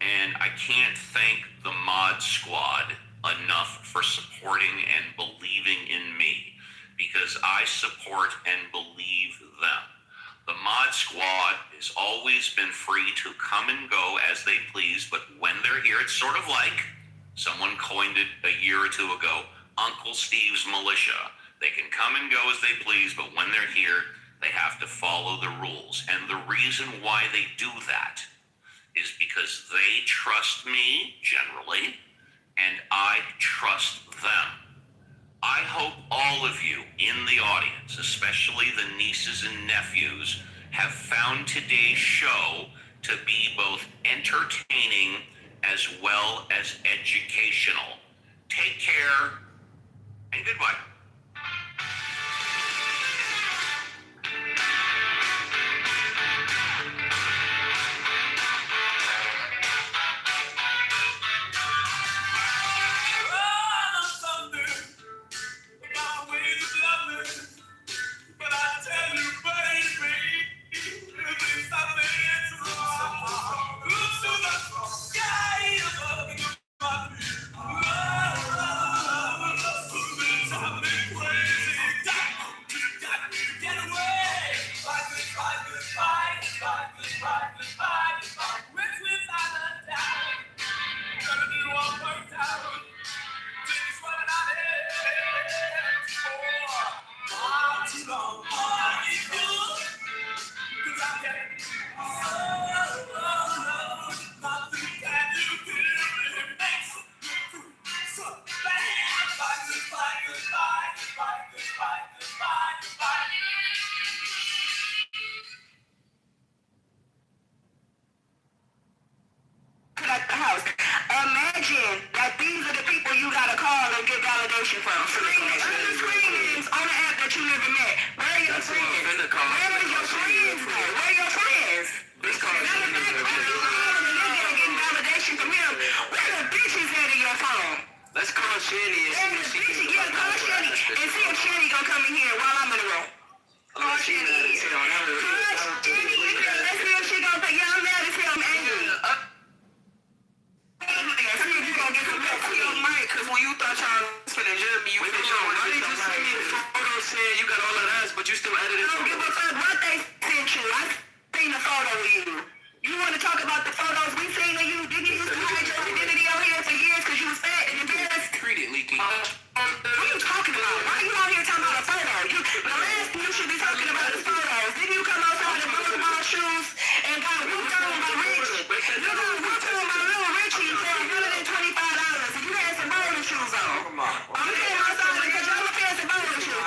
and I can't thank the Mod Squad enough for supporting and believing in me, because I support and believe them. The Mod Squad has always been free to come and go as they please, but when they're here, it's sort of like someone coined it a year or two ago, Uncle Steve's Militia. They can come and go as they please, but when they're here, they have to follow the rules. And the reason why they do that is because they trust me, generally, and I trust them. I hope all of you in the audience, especially the nieces and nephews, have found today's show to be both entertaining as well as educational. Take care and goodbye. Yeah, Other screen names on the app that you never met. Where are your friends? Where are your friends? Where are your friends? Matter of fact, you're getting validation from him. Where the bitches at in your phone? Let's call Shani and see if she can call Shani and see if Shani gonna come in here while I'm in the room. Call Shani. Call Shani in here. Let's see if she gonna pay. Yeah, I'm mad as hell. I'm angry. See if you gonna get some back to your mic, cause when you thought y'all was finna judge me, you why did you send me a photo saying you got all of us, but you still edited it? I don't give a fuck what they sent you. I seen the photo of you. You want to talk about the photos we seen of you? Didn't you used to hide your identity out here for years because you was fat and embarrassed? Treat it, Leaky. What are you talking about? Why are you out here talking about a photo? The last thing you should be talking about is photos. Didn't you come outside in basketball shoes and got whooped on by Rich? You got whooped on by little Richie for $125 and you had some bowling shoes on. You came outside because you were paying some bowling shoes.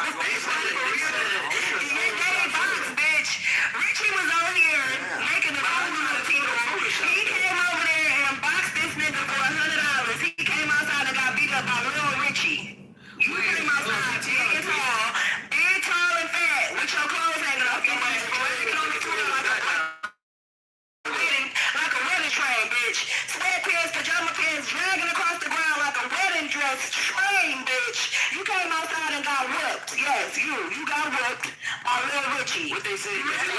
You gave box, bitch. Richie was out here making the bowling team. He came over there and boxed this nigga for $100. He came outside and got beat up by little Richie. You came outside big and tall and fat, with your clothes hanging off your waist, walking on the floor like a wedding train, bitch. Sweatpants, pajama pants, dragging across the ground like a wedding dress train, bitch. You came outside and got whooped. Yes, you got whooped by Lil Richie. What they say? You don't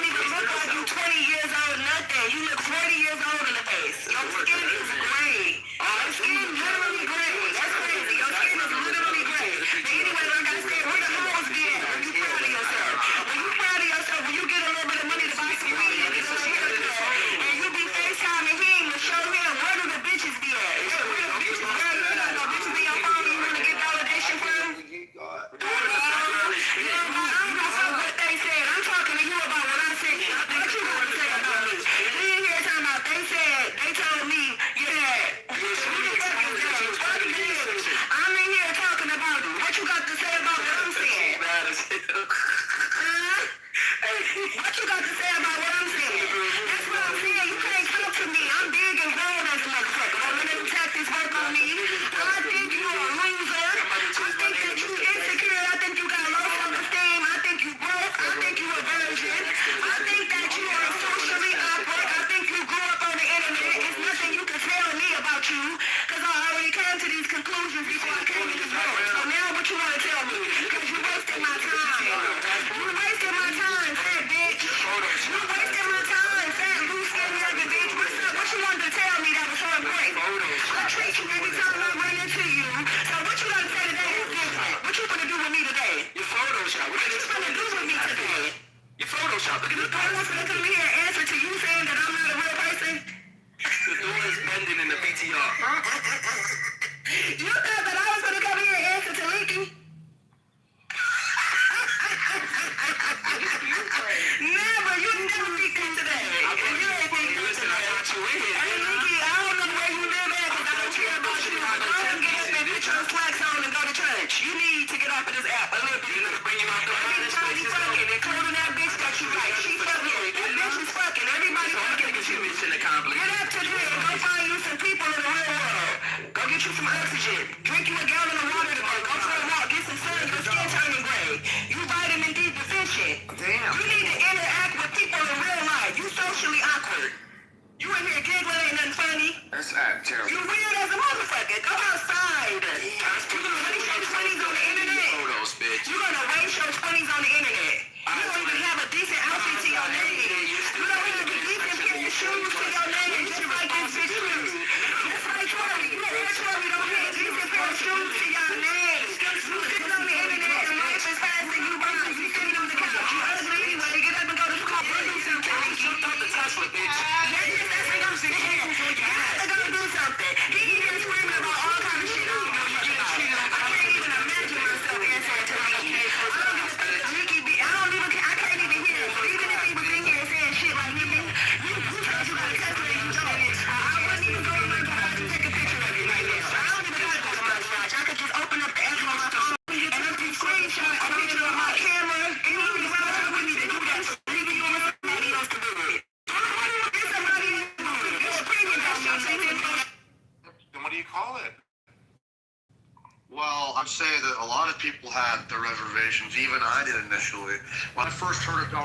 even look like you 20 years old, nothing. You look 40 years old in the face. Your skin is gray. Your skin is literally gray. That's crazy. Your skin is literally gray. But anyway, like I said, where the hoes get when you proud of yourself? When you proud of yourself, when you get a little bit of money to buy some weed and get a little haircut, and you be FaceTiming him to show him where do the bitches be at? Where the bitches be at? You got no bitches in your phone you want to get validation from? I don't know what they said. I'm talking to you about what I said. What you got to say about me? We ain't here talking about they told me, I'm in here talking about what you got to say about what I'm saying. What you got to say about what I'm saying? That's what I'm saying. You can't talk to me. I'm big and grown as a motherfucker. Don't let them tactics work on me. I think you're a loser. I think that you insecure. I think you got low self-esteem. I think you broke. I think you a virgin. I think that you are socially awkward. I think you grew up on the internet. There's nothing you can tell me about you because I already came to these conclusions before I came to this room. So now what you want to tell me? Because you wasted my time. You wasted my time, fat bitch. You wasted my time, fat loose skinny other bitch. What's up? What you wanted to tell me that was so important? I treat you every time I run into you. So what you got to say today is different. What you gonna do with me today? Your Photoshop. What you gonna do with me today? Your Photoshop. Look at the I want to come here and answer to you saying that I'm not a real person. The door is bending in the PTR. You thought that I was gonna come here and answer to Leaky? Never. You never beat me today. You ain't beat me Listen, I got you in here. Hey, Leaky, I don't know where you live at because I don't care about you. Go and get up and put your slacks on and go to church. You need to get off of this app a little bit. You're gonna bring him out the Everybody fucking, including that bitch that you like. She fucking. That bitch is fucking. Everybody fucking. mission accomplished. Get up today and go find you some people in the real world. Go get you some oxygen. Drink you a gallon of water today. Go for a walk. Get some sun. Your skin turning gray. You vitamin D deficient. Damn. You need to interact with people in real life. You socially awkward. You in here giggling, ain't nothing funny. That's terrible. You weird as a motherfucker. Go outside. You gonna waste your 20s on the internet. Photos, bitch. You gonna waste your 20s on the internet. You don't even have a decent outfit to your name. You don't have a decent pair of shoes to your name, just like this bitch shoes. Just like Tori. You and Tori don't have a decent pair of shoes to your name. You sitting on the internet and life is passing you by. You sitting on the couch. You ugly anyway. Get up and go to school. Do something. You thought the Tesla, bitch. That's what I'm saying. You have to go do something. He here screaming about all kind of shit. I don't know you get out. I can't even imagine myself answering to Ricky. I don't give a fuck if Ricky be. I can't even hear him. So even if he was in here saying shit like Ricky, you said you got a Tesla and you don't. I wouldn't even go to my garage and take a picture of you right now. I don't even gotta go to my garage. I could just I'd say that a lot of people had their reservations. Even I did initially. When I first heard about